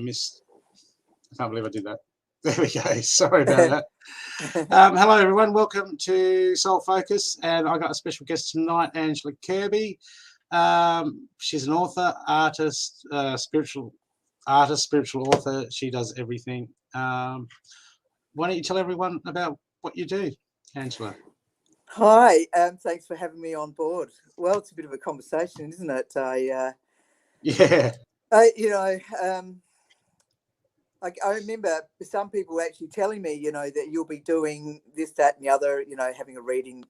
can't believe I did that. There we go. Sorry about that. Hello, everyone. Welcome to Soul Focus. And I got a special guest tonight, Angela Kirby. She's an author, artist, spiritual author. She does everything. Why don't you tell everyone about what you do, Angela? Hi, thanks for having me on board. Well, it's a bit of a conversation, isn't it? I remember some people actually telling me, that you'll be doing this, that, and the other, having a reading,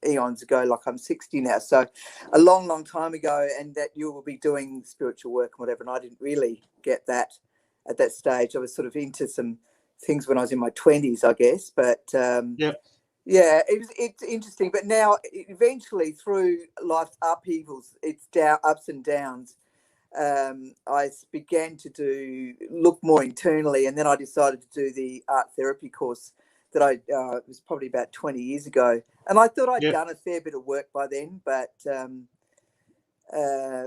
eons ago, like I'm 60 now. So a long, long time ago, and that you will be doing spiritual work and whatever. And I didn't really get that at that stage. I was sort of into some things when I was in my 20s, I guess. But yeah, it's interesting. But now, eventually, through life's upheavals, it's ups and downs. I began to look more internally, and then I decided to do the art therapy course that it was probably about 20 years ago. And I thought I'd done a fair bit of work by then, but I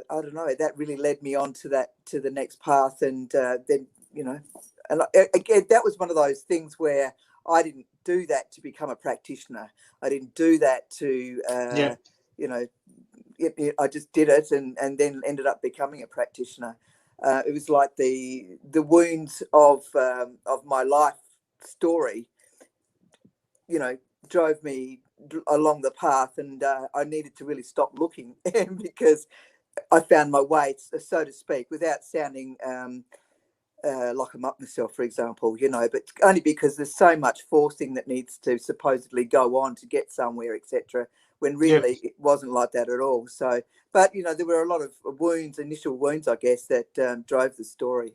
don't know, that really led me on to the next path. And then, and again, that was one of those things where I didn't do that to become a practitioner. I didn't do that to, I just did it and then ended up becoming a practitioner. It was like the wounds of my life story, drove me along the path, and I needed to really stop looking because I found my way, so to speak, without sounding like I'm up myself, for example, but only because there's so much forcing that needs to supposedly go on to get somewhere, etc., when really it wasn't like that at all. So, but, there were a lot of initial wounds, I guess, that drove the story.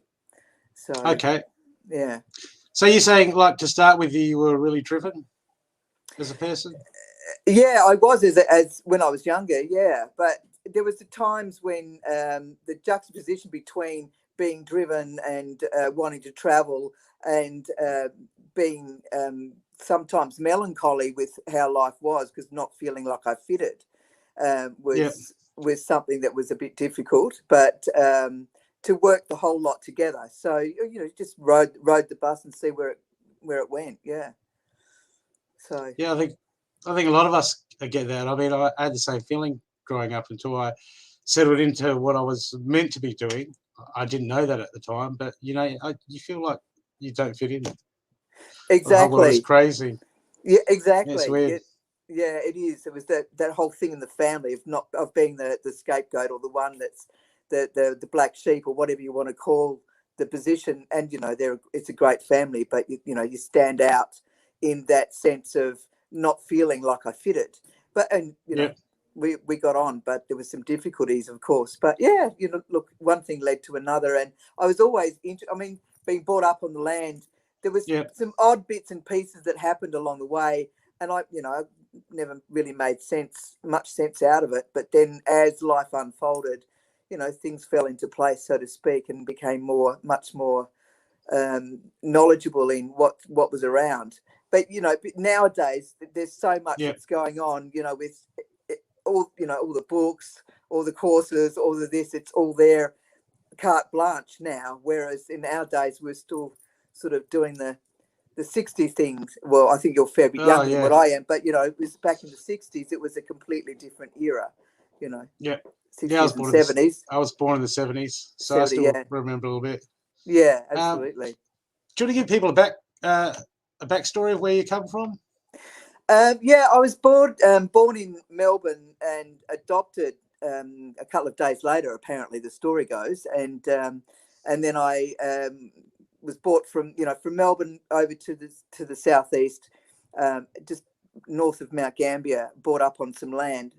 So, okay. Yeah. So you're saying, like, to start with, you were really driven as a person? Yeah, I was as when I was younger, yeah. But there was the times when the juxtaposition between being driven and wanting to travel and being sometimes melancholy with how life was, because not feeling like I fitted was something that was a bit difficult, but to work the whole lot together. So just rode the bus and see where it went. Yeah. So yeah, I think a lot of us get that. I mean, I had the same feeling growing up until I settled into what I was meant to be doing. I didn't know that at the time, but you feel like you don't fit in. Exactly. The whole world is crazy. Yeah, exactly. It's weird. It is. It was that whole thing in the family of being the scapegoat, or the one that's the black sheep, or whatever you want to call the position. And it's a great family, but you stand out in that sense of not feeling like I fitted. But we got on, but there was some difficulties, of course. But yeah, look, one thing led to another, and I was always being brought up on the land. There was some odd bits and pieces that happened along the way, and I never really made much sense out of it. But then, as life unfolded, things fell into place, so to speak, and became much more knowledgeable in what was around. But nowadays there's so much that's going on, with all the books, all the courses, all of this. It's all there, carte blanche now. Whereas in our days we're still sort of doing the 60 things. Well, I think you're a fair bit younger than what I am, but it was back in the 60s. It was a completely different era. 60s and 70s. I was born in the 70s, so 70, I still remember a little bit. Yeah, absolutely. Do you want to give people a backstory of where you come from? I was born in Melbourne and adopted a couple of days later, apparently the story goes, and then I was brought from Melbourne over to the southeast, just north of Mount Gambier, brought up on some land,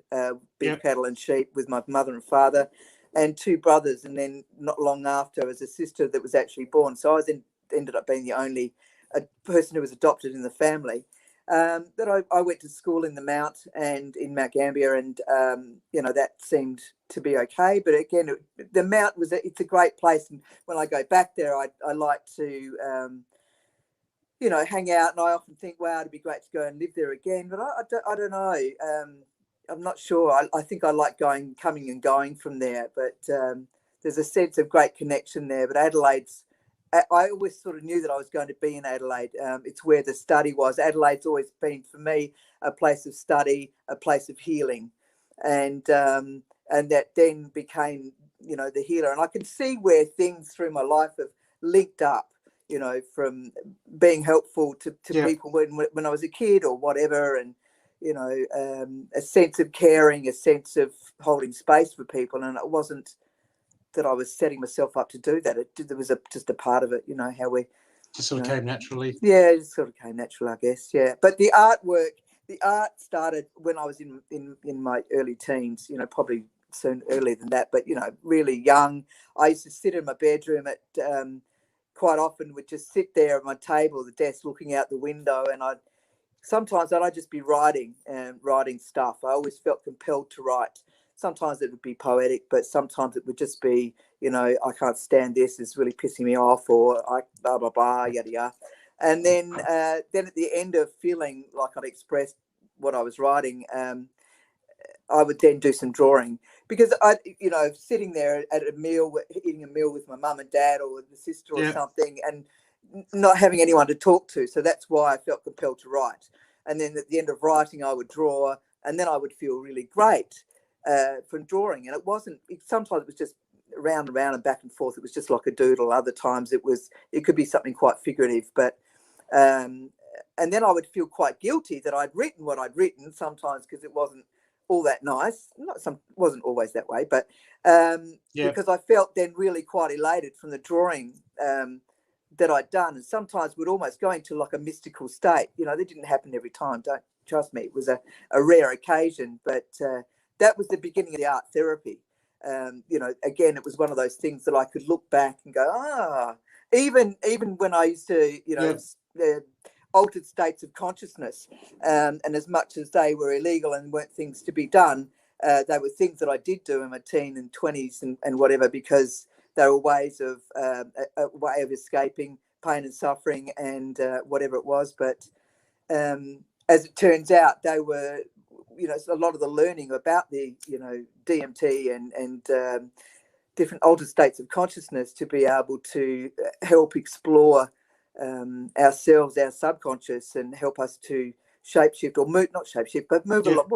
beef, cattle and sheep, with my mother and father and two brothers, and then not long after, as a sister that was actually born. So I ended up being the only person who was adopted in the family. That I went to school in the Mount and in Mount Gambier, and that seemed to be okay. But again, the Mount it's a great place, and when I go back there, I like to hang out, and I often think, wow, it'd be great to go and live there again. But I don't know. I'm not sure. I think I like coming and going from there. But there's a sense of great connection there. But Adelaide's I always sort of knew that I was going to be in Adelaide. It's where the study was. Adelaide's always been for me a place of study, a place of healing, and that then became, you know, the healer. And I can see where things through my life have linked up, you know, from being helpful to people when I was a kid or whatever, and you know, a sense of caring, a sense of holding space for people. And it wasn't that I was setting myself up to do that. There was just a part of it, you know, how we just sort of came naturally. Yeah, it just sort of came natural, I guess. Yeah, but the art started when I was in my early teens. You know, probably soon earlier than that, but you know, really young. I used to sit in my bedroom at quite often would just sit there at my table, the desk, looking out the window, and sometimes I'd just be writing stuff. I always felt compelled to write. Sometimes it would be poetic, but sometimes it would just be, you know, I can't stand this. It's really pissing me off, or I blah blah blah yada yada. And then at the end of feeling like I'd expressed what I was writing, I would then do some drawing, because you know, sitting there at a meal, eating a meal with my mum and dad or the sister or something, and not having anyone to talk to. So that's why I felt compelled to write. And then at the end of writing, I would draw, and then I would feel really great from drawing. And sometimes it was just round and round and back and forth. It was just like a doodle. Other times it could be something quite figurative, but and then I would feel quite guilty that I'd written what I'd written, sometimes because it wasn't all that nice. Wasn't always that way, but because I felt then really quite elated from the drawing that I'd done, and sometimes would almost go into like a mystical state. You know, that didn't happen every time. Don't trust me. It was a rare occasion, but that was the beginning of the art therapy. You know, again, it was one of those things that I could look back and go, even when I used to, you know, altered states of consciousness, and as much as they were illegal and weren't things to be done, they were things that I did do in my teen and 20s and whatever, because they were ways of a way of escaping pain and suffering and whatever it was. But as it turns out, they were, you know, a lot of the learning about the, you know, DMT and different altered states of consciousness to be able to help explore ourselves, our subconscious, and help us to shapeshift or move, not shapeshift, but move along,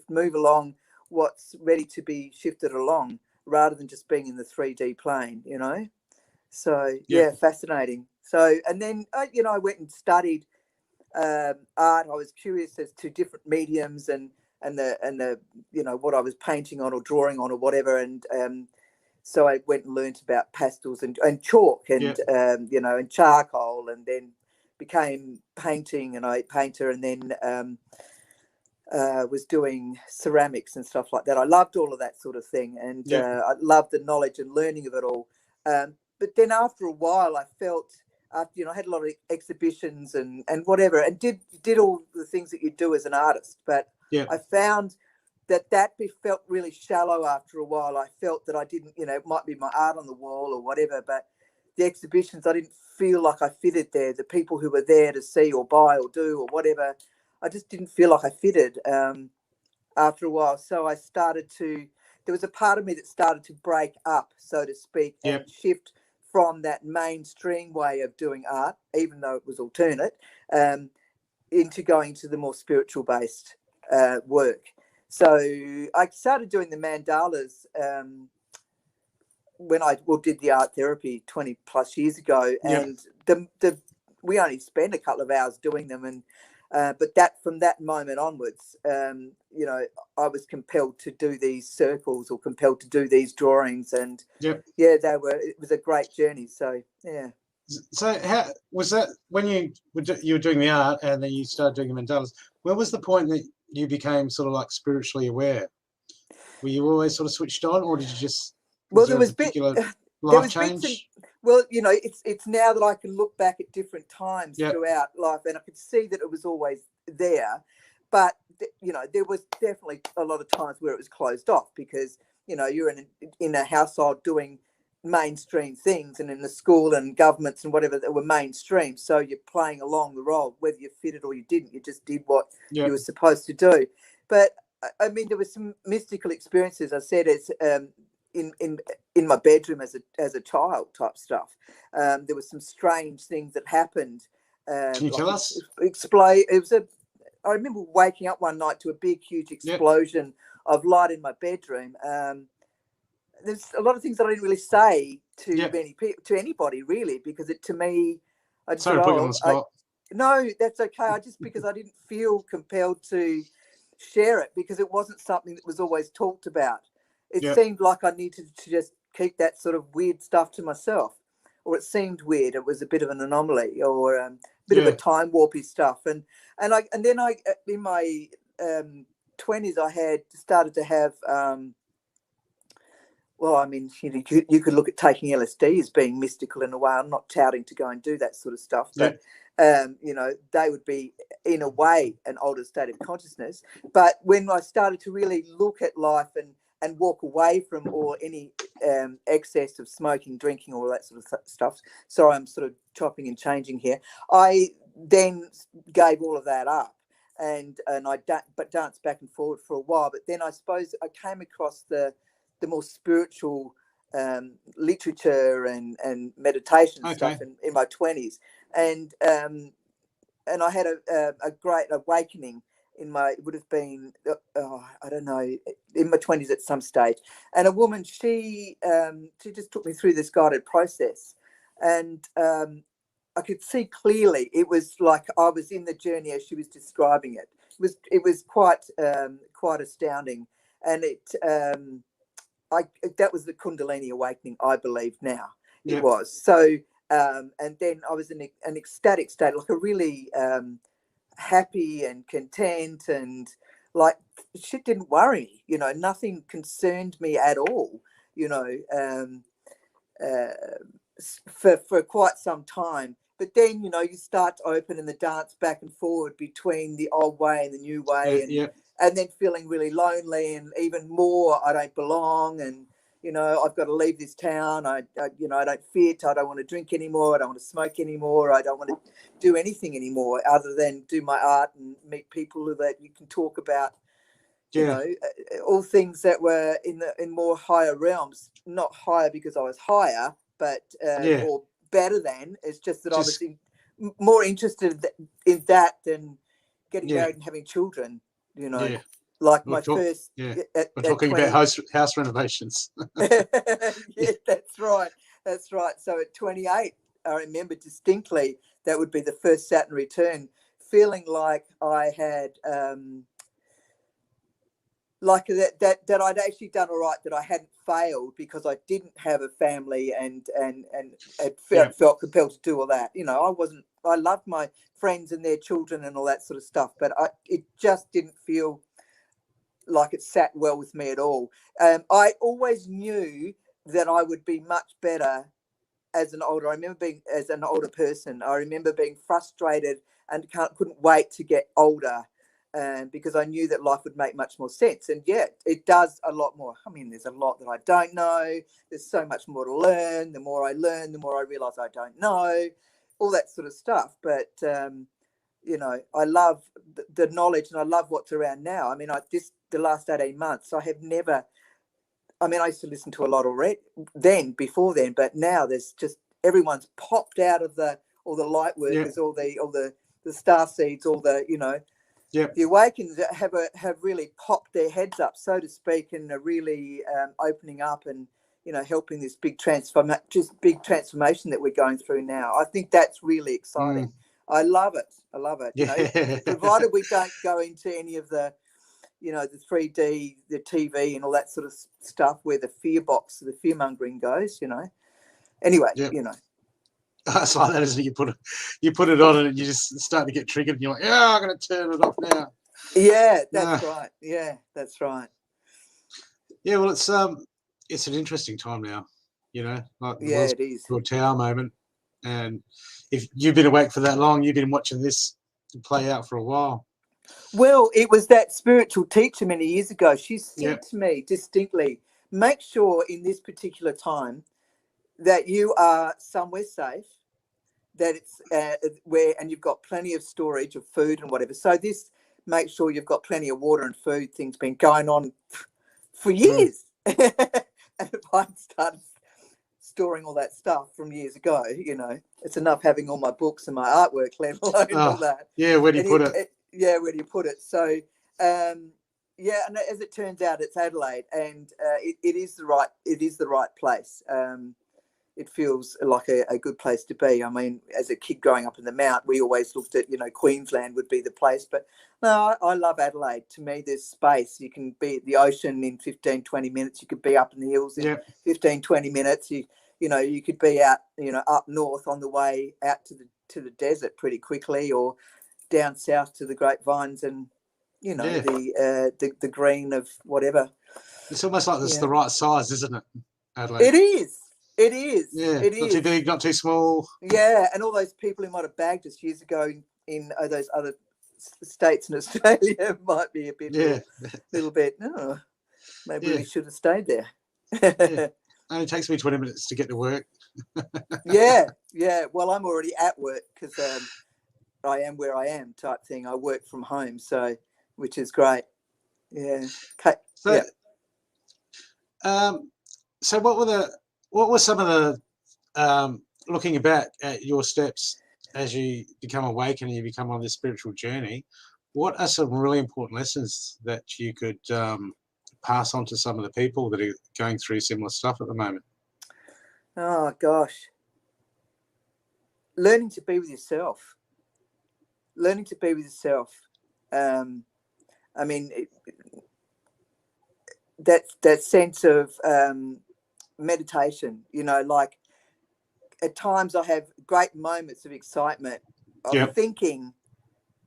move along what's ready to be shifted along, rather than just being in the 3D plane, you know. So fascinating. So, and then you know, I went and studied art. I was curious as to different mediums and the you know, what I was painting on or drawing on or whatever, and so I went and learned about pastels and chalk and you know, and charcoal, and then became painting, and I painter, and then was doing ceramics and stuff like that. I loved all of that sort of thing, and I loved the knowledge and learning of it all. But then after a while, I felt, you know, I had a lot of exhibitions and whatever, and did all the things that you do as an artist. But I found that felt really shallow after a while. I felt that I didn't, you know, it might be my art on the wall or whatever, but the exhibitions, I didn't feel like I fitted there. The people who were there to see or buy or do or whatever, I just didn't feel like I fitted after a while. So there was a part of me that started to break up, so to speak, and shift from that mainstream way of doing art, even though it was alternate, into going to the more spiritual based work. So I started doing the mandalas when I did the art therapy 20 plus years ago, and we only spent a couple of hours doing them, and but from that moment onwards, you know, I was compelled to do these circles or compelled to do these drawings, and it was a great journey. So So how was that when you were doing the art and then you started doing the mandalas? Where was the point that you became sort of like spiritually aware? Were you always sort of switched on, or did you just there was life change? Well, you know, it's now that I can look back at different times throughout life, and I could see that it was always there. But you know, there was definitely a lot of times where it was closed off, because you know, you're in a household doing mainstream things, and in the school and governments and whatever that were mainstream. So you're playing along the role, whether you fit it or you didn't. You just did what you were supposed to do. But I mean, there were some mystical experiences. I said it's in my bedroom as a child type stuff. There were some strange things that happened. Can you tell us? I remember waking up one night to a big, huge explosion of light in my bedroom. There's a lot of things that I didn't really say to anybody really, because to me, I just Sorry, put you on the spot. No, that's okay. Because I didn't feel compelled to share it, because it wasn't something that was always talked about. It seemed like I needed to just keep that sort of weird stuff to myself, or it seemed weird. It was a bit of an anomaly, or a bit of a time warpy stuff. And then I in my 20s, I had started to have. Well, I mean, you could look at taking LSD as being mystical in a way. I'm not touting to go and do that sort of stuff, but they would be, in a way, an altered state of consciousness. But when I started to really look at life and walk away from any excess of smoking, drinking, all that sort of stuff. So I'm sort of chopping and changing here. I then gave all of that up, and I danced back and forward for a while. But then I suppose I came across the more spiritual literature and meditation stuff in my 20s, and I had a great awakening it would have been I don't know, in my 20s at some stage. And a woman, she just took me through this guided process, and I could see clearly it was like I was in the journey as she was describing it. It was quite astounding, and that was the Kundalini Awakening, I believe now. It was. So, and then I was in an ecstatic state, like a really happy and content, and like shit didn't worry me, nothing concerned me at all, for quite some time. But then, you start to open and the dance back and forward between the old way and the new way, and then feeling really lonely, and even more, I don't belong, and I've got to leave this town. I don't fit. I don't want to drink anymore. I don't want to smoke anymore. I don't want to do anything anymore other than do my art and meet people that you can talk about. All things that were in more higher realms. Not higher because I was higher, but or better than. It's just that I was more interested in that than getting married and having children. Like my first. We're talking about house renovations. Yeah, that's right. So at 28, I remember distinctly that would be the first Saturn return, feeling like I had like that I'd actually done all right, that I hadn't failed because I didn't have a family and felt compelled to do all that. I loved my friends and their children and all that sort of stuff, but it just didn't feel like it sat well with me at all. I always knew that I would be much better as an older. I remember being, as an older person, I remember being frustrated and couldn't wait to get older, because I knew that life would make much more sense. And it does a lot more. I mean, there's a lot that I don't know. There's so much more to learn. The more I learn, the more I realize I don't know, all that sort of stuff. But I love the knowledge, and I love what's around now. I mean, the last 18 months, I have never, I mean, I used to listen to a lot already before then, but now there's just, everyone's popped out of all the light workers, all the star seeds, all the, the awakens have really popped their heads up, so to speak, and are really opening up and, helping this big transformation that we're going through now. I think that's really exciting. I love it. Provided we don't go into any of the, the 3D, the TV and all that sort of stuff where the fear box, the fear mongering goes, Anyway, It's like that, isn't it? You put it on and you just start to get triggered and you're like, I'm going to turn it off now. Yeah, that's right. Yeah, that's right. Yeah, well, it's an interesting time now, like it is. Your tower moment. And if you've been awake for that long, you've been watching this play out for a while. Well, it was that spiritual teacher many years ago. She said to me distinctly, make sure in this particular time that you are somewhere safe, that it's and you've got plenty of storage of food and whatever. So make sure you've got plenty of water and food. Things been going on for years. And if I'd started storing all that stuff from years ago, you know, it's enough having all my books and my artwork, let alone all that. Yeah, where do you put it? Yeah, where do you put it? So, yeah, and as it turns out, it's Adelaide, and it is the right place. It feels like a good place to be. I mean, as a kid growing up in the Mount, we always looked at, you know, Queensland would be the place. But no, I love Adelaide. To me, there's space. You can be at the ocean in 15, 20 minutes. You could be up in the hills in 15, 20 minutes. You know, you could be out, you know, up north on the way out to the desert pretty quickly, or down south to the grapevines and, you know, the green of whatever. It's almost like it's the right size, isn't it, Adelaide? It is. It is. Yeah, it not is. too big, not too small. Yeah, and all those people who might have bagged us years ago in those other states in Australia might be a bit, little bit, oh, maybe we should have stayed there. It only takes me 20 minutes to get to work. yeah. Well, I'm already at work because I am where I am type thing. I work from home, so which is great. Yeah. So, so what were some of the looking back at your steps as you become awake and you become on this spiritual journey? What are some really important lessons that you could pass on to some of the people that are going through similar stuff at the moment? Oh gosh, learning to be with yourself. Learning to be with yourself. I mean, that sense of meditation, you know, like at times I have great moments of excitement of thinking,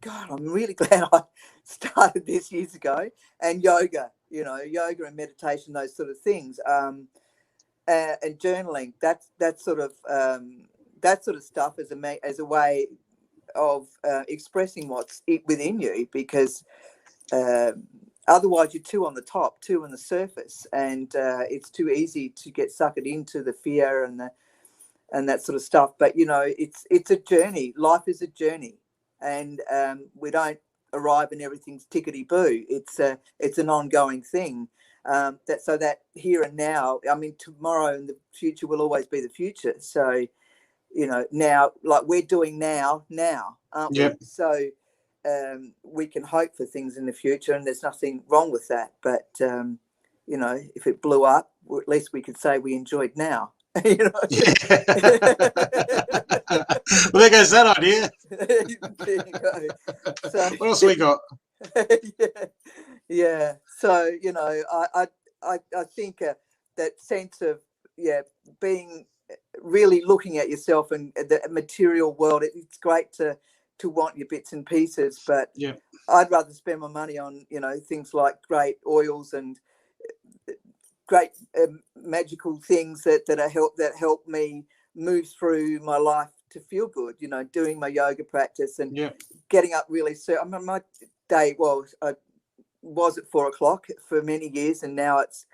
God, I'm really glad I started this years ago. And yoga, you know, yoga and meditation, those sort of things, and journaling. That sort of stuff as a way of expressing what's within you, because otherwise you're too on the top, too on the surface, and it's too easy to get suckered into the fear and that sort of stuff. But you know, it's a journey. Life is a journey, and we don't arrive and everything's tickety boo. It's an ongoing thing. That here and now. I mean, tomorrow and the future will always be the future. So, you know, now, like we're doing now, aren't we? So we can hope for things in the future, and there's nothing wrong with that. But you know, if it blew up, at least we could say we enjoyed now. You know? Well, there goes that idea. There you go. So, what else we got? Yeah. So, you know, I think that sense of being really looking at yourself and the material world. It's great to want your bits and pieces, but I'd rather spend my money on, you know, things like great oils and great magical things that help me move through my life to feel good. You know, doing my yoga practice and getting up really. So I mean, my day I was at 4 o'clock for many years, and now it's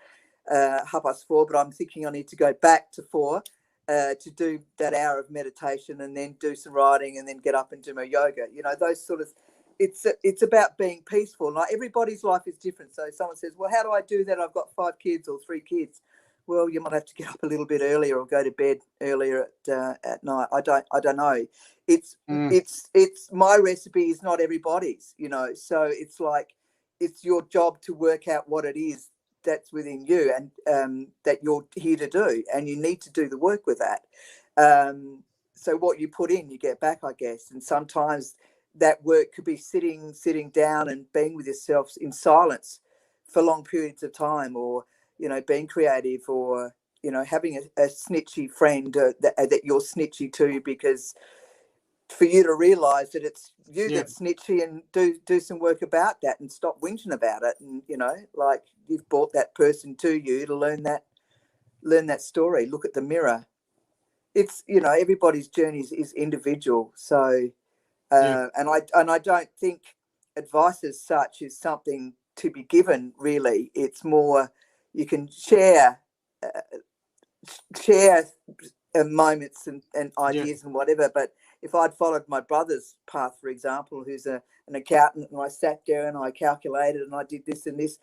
4:30. But I'm thinking I need to go back to 4 to do that hour of meditation, and then do some writing, and then get up and do my yoga. You know, those sort of. It's about being peaceful. Like everybody's life is different. So someone says, well, how do I do that? I've got 5 kids or 3 kids. Well, you might have to get up a little bit earlier or go to bed earlier at night. I don't know. It's my recipe is not everybody's, you know. So it's like, it's your job to work out what it is that's within you, and that you're here to do, and you need to do the work with that. So what you put in, you get back, I guess. And sometimes that work could be sitting down and being with yourself in silence for long periods of time, or, you know, being creative, or, you know, having a snitchy friend that you're snitchy to, because for you to realize that it's you that's snitchy, and do some work about that, and stop whinging about it. And, you know, like, you've brought that person to you to learn that story. Look at the mirror. It's, you know, everybody's journey is individual. So and I don't think advice as such is something to be given, really. It's more, you can share moments and ideas and whatever. But if I'd followed my brother's path, for example, who's an accountant, and I sat there and I calculated and I did this and this,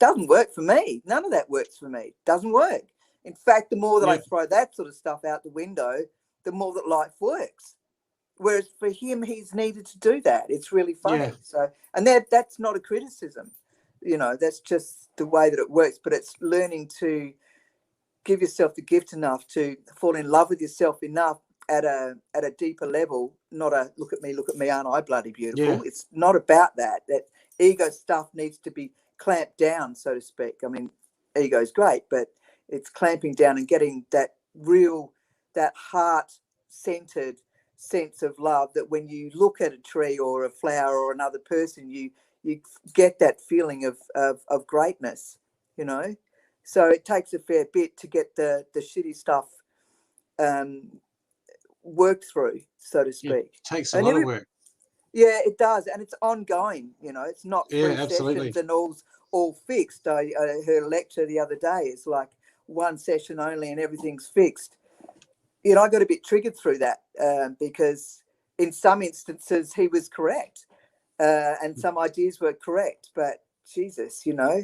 doesn't work for me. None of that works for me. Doesn't work. In fact, the more that I throw that sort of stuff out the window, the more that life works. Whereas for him, he's needed to do that. It's really funny. So, and that's not a criticism, you know, that's just the way that it works. But it's learning to give yourself the gift enough to fall in love with yourself enough at a deeper level. Not a look at me, aren't I bloody beautiful? It's not about that. That ego stuff needs to be clamped down, so to speak. I mean, ego's great, but it's clamping down and getting that heart-centered sense of love, that when you look at a tree or a flower or another person, you get that feeling of greatness, you know. So it takes a fair bit to get the shitty stuff worked through, so to speak. It takes a lot of work. Yeah, it does, and it's ongoing. You know, it's not 3 absolutely. sessions and all fixed. I heard a lecture the other day. It's like 1 session only, and everything's fixed. You know, I got a bit triggered through that because in some instances he was correct, and some ideas were correct. But Jesus, you know,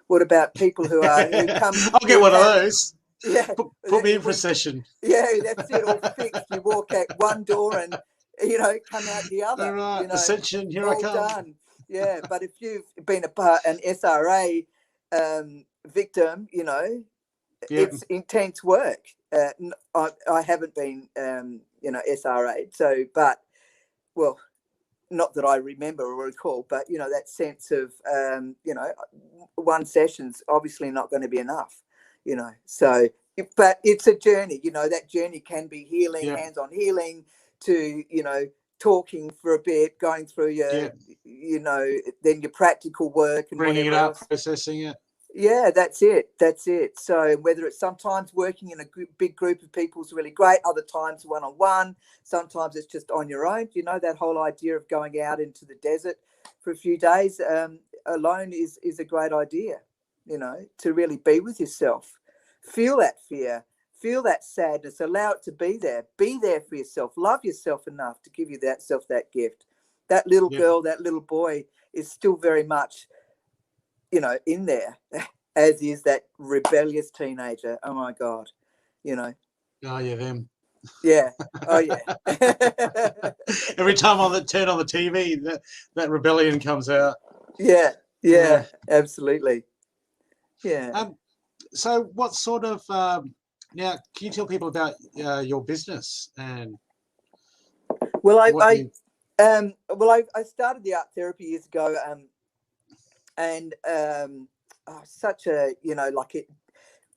what about people who come? I'll get one of those. Yeah, put me in for a session. Yeah, that's it. All fixed. You walk out one door and, you know, come out the other. All right, you know, Ascension, here I come. Done. Yeah, but if you've been an SRA victim, you know, it's intense work. I haven't been, you know, SRA. So, but, well, not that I remember or recall, but, you know, that sense of, you know, 1 session's obviously not going to be enough, you know. So, but it's a journey, you know. That journey can be healing, hands-on healing, to, you know, talking for a bit, going through your, you know, then your practical work and bringing it up, else. processing it. Yeah, that's it. So whether it's sometimes working in a big group of people is really great, other times one-on-one, sometimes it's just on your own. You know, that whole idea of going out into the desert for a few days alone is a great idea, you know, to really be with yourself. Feel that fear, feel that sadness, allow it to be there for yourself, love yourself enough to give you that gift. That little girl, that little boy is still very much, you know, in there, as is that rebellious teenager. Oh my God, you know. Oh yeah, them. Yeah. Oh yeah. Every time I turn on the TV, that rebellion comes out. Yeah, absolutely. Yeah. So what sort of now can you tell people about your business and I started the art therapy years ago, and such a, you know, like it,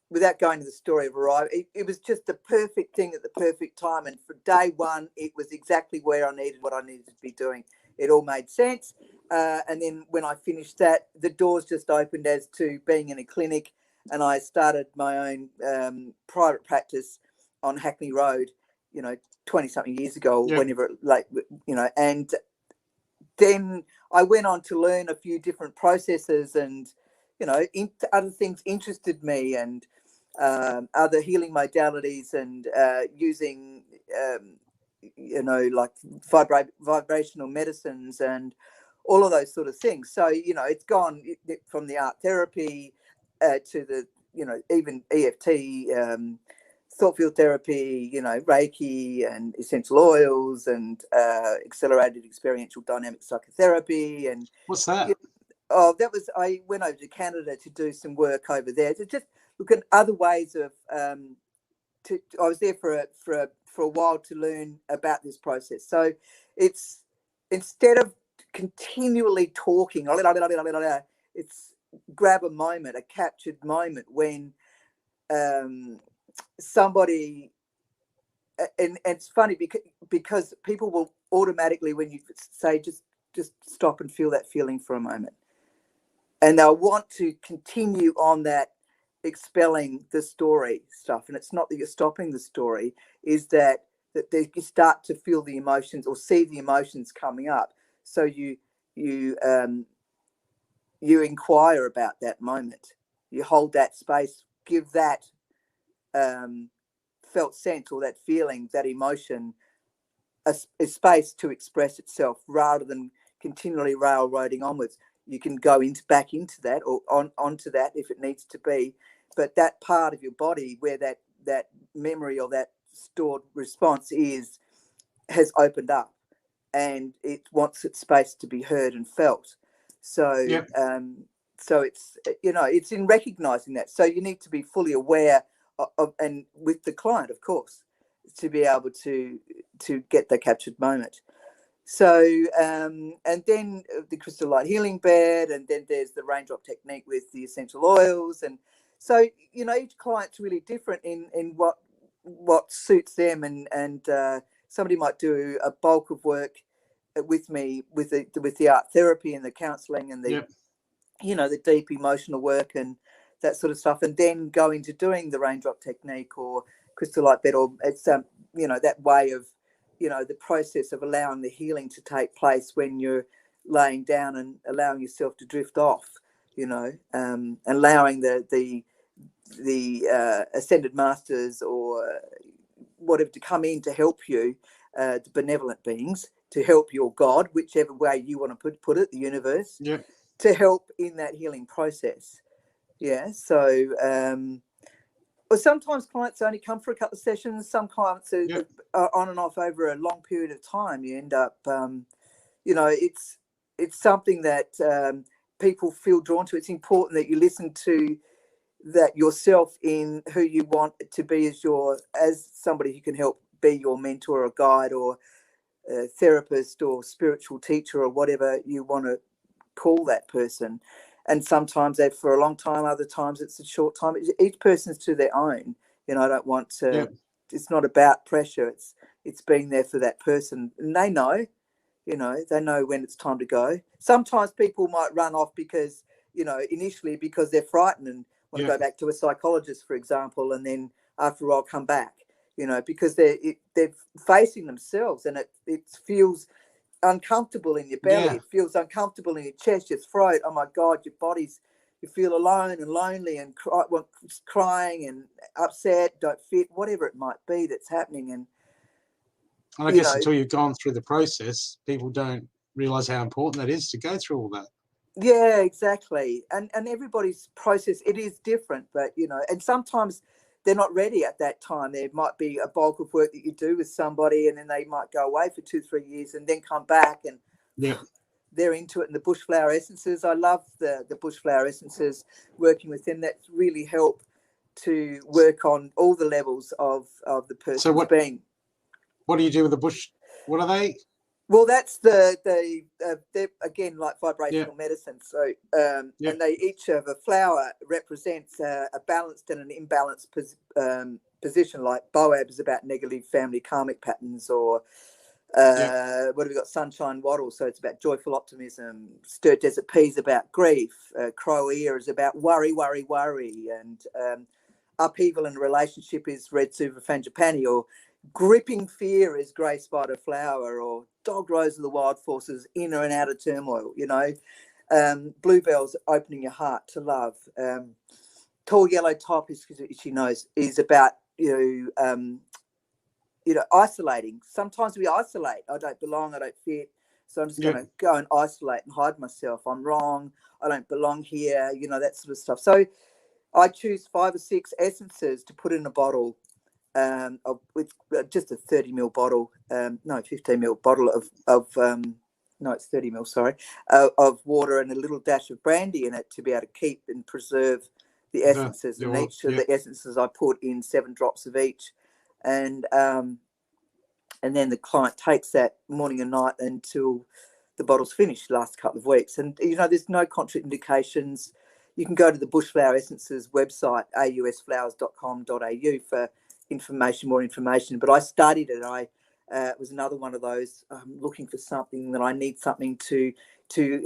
without going to the story of arrival, it was just the perfect thing at the perfect time, and for day one it was exactly where I needed what I needed to be doing. It all made sense, and then when I finished that, the doors just opened as to being in a clinic, and I started my own private practice on Hackney Road, you know, 20-something years ago, whenever, like, you know. And then I went on to learn a few different processes, and, you know, other things interested me, and other healing modalities, and using, you know, like vibrational medicines and all of those sort of things. So, you know, it's gone from the art therapy to the, you know, even EFT, thought field therapy, you know, Reiki and essential oils, and accelerated experiential dynamic psychotherapy. And what's that? I went over to Canada to do some work over there to just look at other ways of. I was there for a while to learn about this process. So it's, instead of continually talking, it's grab a moment, a captured moment when somebody, and it's funny because people will automatically, when you say just stop and feel that feeling for a moment, and they'll want to continue on that expelling the story stuff. And it's not that you're stopping the story, is that they start to feel the emotions or see the emotions coming up. So you inquire about that moment, you hold that space, give that felt sense or that feeling, that emotion, a space to express itself, rather than continually railroading onwards. you can go back into that or onto that if it needs to be. But that part of your body where that memory or that stored response has opened up, and it wants its space to be heard and felt. So so it's, it's in recognizing that. So you need to be fully aware of, and with the client, of course, to be able to get the captured moment. So and then the crystal light healing bed, and then there's the raindrop technique with the essential oils. And so each client's really different in what suits them, and somebody might do a bulk of work with me with the art therapy and the counseling and the the deep emotional work and that sort of stuff, and then go into doing the raindrop technique or crystal light bed, or it's that way of the process of allowing the healing to take place when you're laying down and allowing yourself to drift off, allowing the ascended masters or whatever to come in to help you, the benevolent beings, to help your God, whichever way you want to put it, the universe, to help in that healing process. So well, sometimes clients only come for a couple of sessions. Some clients are on and off over a long period of time. You end up, it's something that people feel drawn to. It's important that you listen to that yourself in who you want to be as somebody who can help be your mentor or guide or a therapist or spiritual teacher or whatever you want to call that person. And sometimes they're for a long time, other times it's a short time. Each person's to their own. I don't want to, it's not about pressure. It's being there for that person. And they know, they know when it's time to go. Sometimes people might run off because, initially because they're frightened and want to go back to a psychologist, for example, and then after a while come back, because they're facing themselves, and it feels uncomfortable in your belly. It feels uncomfortable in your chest, your throat. Oh my God, you feel alone and lonely and crying and upset, don't fit, whatever it might be that's happening. And I guess until you've gone through the process, people don't realize how important that is to go through all that. Yeah, exactly. And everybody's process, it is different, but and sometimes they're not ready at that time. There might be a bulk of work that you do with somebody, and then they might go away for 2-3 years and then come back, and they're into it. And the bushflower essences, I love the bushflower essences, working with them. That really help to work on all the levels of the person's being. What do you do with the bush? What are they? Well, that's they're again like vibrational medicine. So and they each of a flower represents a balanced and an imbalanced position. Like Boab is about negative family karmic patterns, or what have we got? Sunshine Wattle, so it's about joyful optimism. Sturt Desert Pea is about grief. Crow Ear is about worry, and upheaval in a relationship is Red Suva Frangipani, or gripping fear is Grey Spider Flower, or Dog Rose of the Wild Forces, inner and outer turmoil. Bluebells, opening your heart to love. Tall Yellow Top is, she knows, is about isolating. Sometimes we isolate. I don't belong, I don't fit, so I'm just going to go and isolate and hide myself. I'm wrong, I don't belong here, that sort of stuff. So I choose 5 or 6 essences to put in a bottle, with just a 30 ml bottle, 15 ml bottle of it's 30 ml, sorry, of water and a little dash of brandy in it, to be able to keep and preserve the essences. And each of the essences I put in 7 drops of each, and then the client takes that morning and night until the bottle's finished, last couple of weeks. And there's no contraindications. You can go to the Bushflower Essences website, ausflowers.com.au, for more information. But I studied it. It was another one of those looking for something that I need something to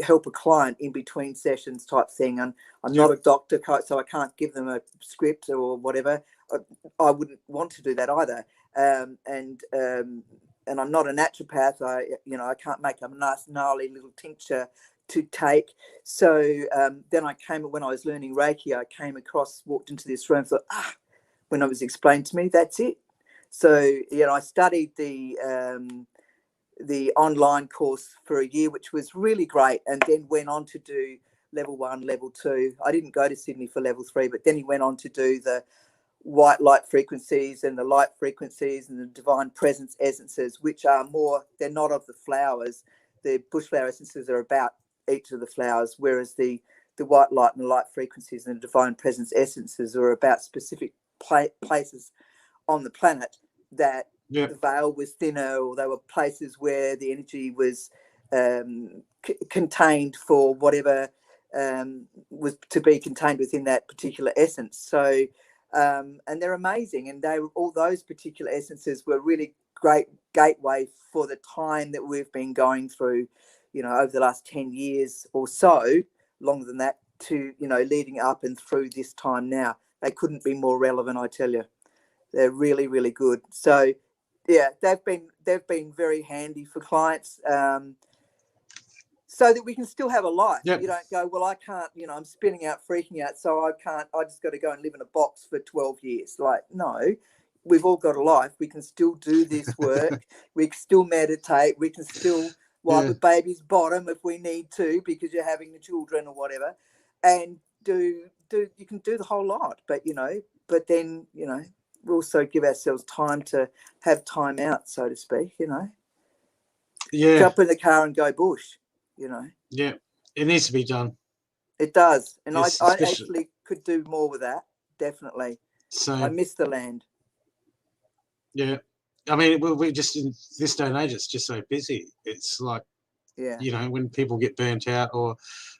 help a client in between sessions type thing. And I'm not a doctor, so I can't give them a script or whatever. I wouldn't want to do that either. And I'm not a naturopath. I can't make a nice gnarly little tincture to take. So then when I was learning Reiki, walked into this room, thought, when it was explained to me, that's it. So I studied the the online course for a year, which was really great, and then went on to do level 1, level 2. I didn't go to Sydney for level 3, but then he went on to do the white light frequencies and the light frequencies and the divine presence essences, which are more, they're not of the flowers. The bush flower essences are about each of the flowers, whereas the white light and the light frequencies and the divine presence essences are about specific places on the planet that the veil was thinner, or they were places where the energy was contained for whatever was to be contained within that particular essence. So and they're amazing, and all those particular essences were really great gateway for the time that we've been going through, you know, over the last 10 years or so, longer than that, to, you know, leading up and through this time now. They couldn't be more relevant, I tell you. They're really, really good. So yeah, they've been very handy for clients, so that we can still have a life. You don't go, well, I can't, you know, I'm spinning out, freaking out, so I just got to go and live in a box for 12 years. Like, no, we've all got a life. We can still do this work. We can still meditate. We can still wipe a baby's bottom if we need to, because you're having the children or whatever, and you can do the whole lot. But, you know, then, you know, we also give ourselves time to have time out, so to speak, you know. Jump in the car and go bush, you know. Yeah, it needs to be done. It does. And I actually could do more with that, definitely. So I miss the land. Yeah. I mean, we just, in this day and age, it's just so busy. It's like, you know, when people get burnt out, or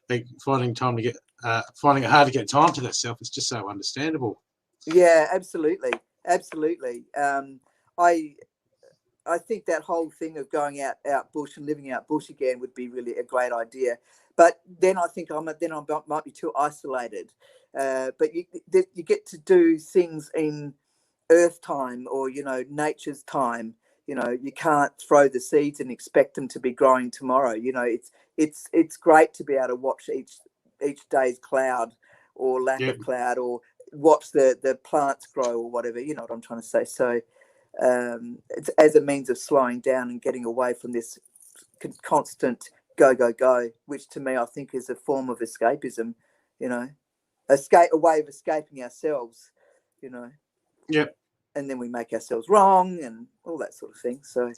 they finding it hard to get time to themselves, it's just so understandable. Yeah, absolutely. Absolutely. I think that whole thing of going out bush and living out bush again would be really a great idea. But then I think I might be too isolated. But you get to do things in earth time, or, you know, nature's time. You know, you can't throw the seeds and expect them to be growing tomorrow. You know, it's great to be able to watch each day's cloud or lack of cloud, or watch the plants grow, or whatever. You know what I'm trying to say. So it's as a means of slowing down and getting away from this constant go, which to me I think is a form of escapism. You know, a way of escaping ourselves. You know. Yep. And then we make ourselves wrong and all that sort of thing. So,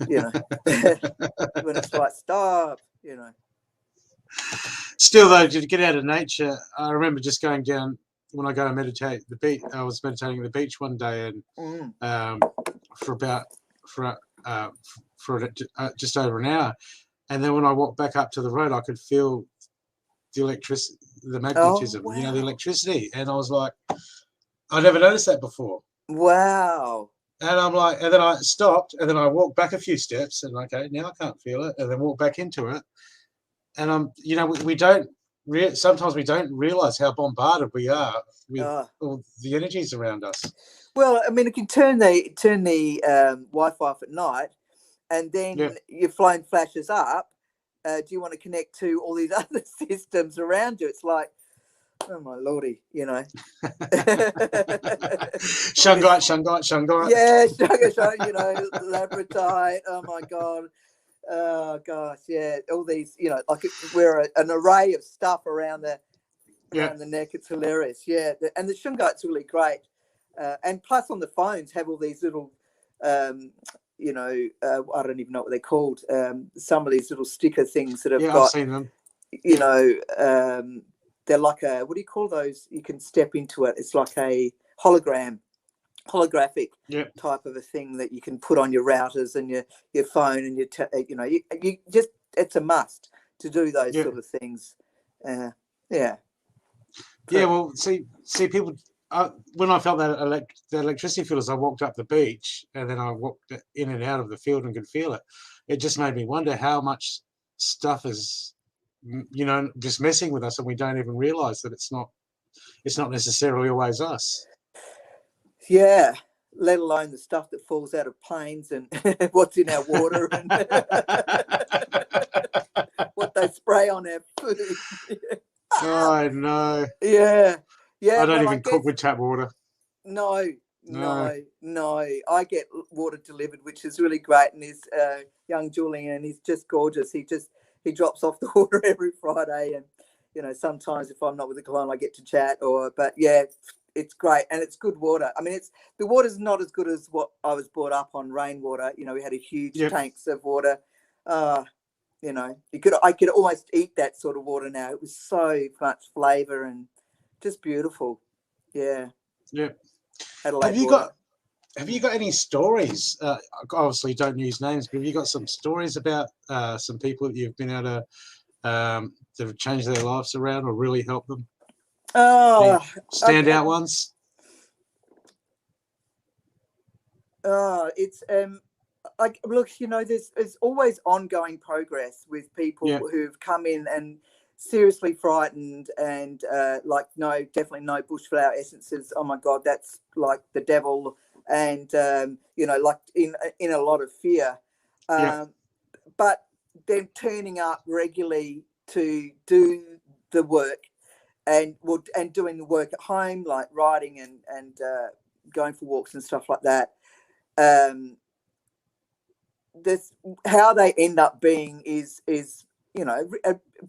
you know, when it's like, stop, you know. Still, though, to get out of nature, I remember just going down, when I go and meditate the beach. I was meditating at the beach one day, and for just over an hour. And then when I walked back up to the road, I could feel the magnetism, you know, the electricity. And I was like, I never noticed that before. Wow. And I'm like, and then I stopped, and then I walked back a few steps, and okay, now I can't feel it, and then walk back into it. And you know, sometimes we don't realize how bombarded we are with all the energies around us. Well, I mean, you can turn the Wi-Fi off at night, and then your phone flashes up. Do you want to connect to all these other systems around you? It's like, oh my lordy, you know. Shungite. Yeah, Shungite, you know, labradorite. Oh my God. Oh gosh, yeah. All these, you know, like we're an array of stuff around the neck. It's hilarious. Yeah. And the Shungite's really great. And plus on the phones have all these little you know, I don't even know what they're called. Some of these little sticker things that have got, I've seen them. You know, they're like what do you call those? You can step into it. It's like a holographic type of a thing that you can put on your routers and your phone and you know, you just, it's a must to do those sort of things. Well, see people. When I felt that the electricity field as I walked up the beach, and then I walked in and out of the field and could feel it, it just made me wonder how much stuff is, you know, just messing with us, and we don't even realize that it's not necessarily always us. Yeah, let alone the stuff that falls out of planes and what's in our water and what they spray on our food. I know. Yeah. I don't even cook with tap water. No, No. I get water delivered, which is really great. And his young Julian, he's just gorgeous. He drops off the water every Friday, and sometimes if I'm not with the client, I get to chat. But yeah, it's great, and it's good water. I mean, the water's not as good as what I was brought up on, rainwater. We had a huge tanks of water. I could almost eat that sort of water now. It was so much flavour and just beautiful. Yeah. Yeah. Adelaide Have you got any stories? Obviously, don't use names, but have you got some stories about some people that you've been able to that have changed their lives around or really helped them? Standout ones. It's look, there's always ongoing progress with people who've come in and seriously frightened and definitely no bushflower essences. Oh my God, that's like the devil, and like in a lot of fear. But then turning up regularly to do the work and doing the work at home, like writing and going for walks and stuff like that. This how they end up being is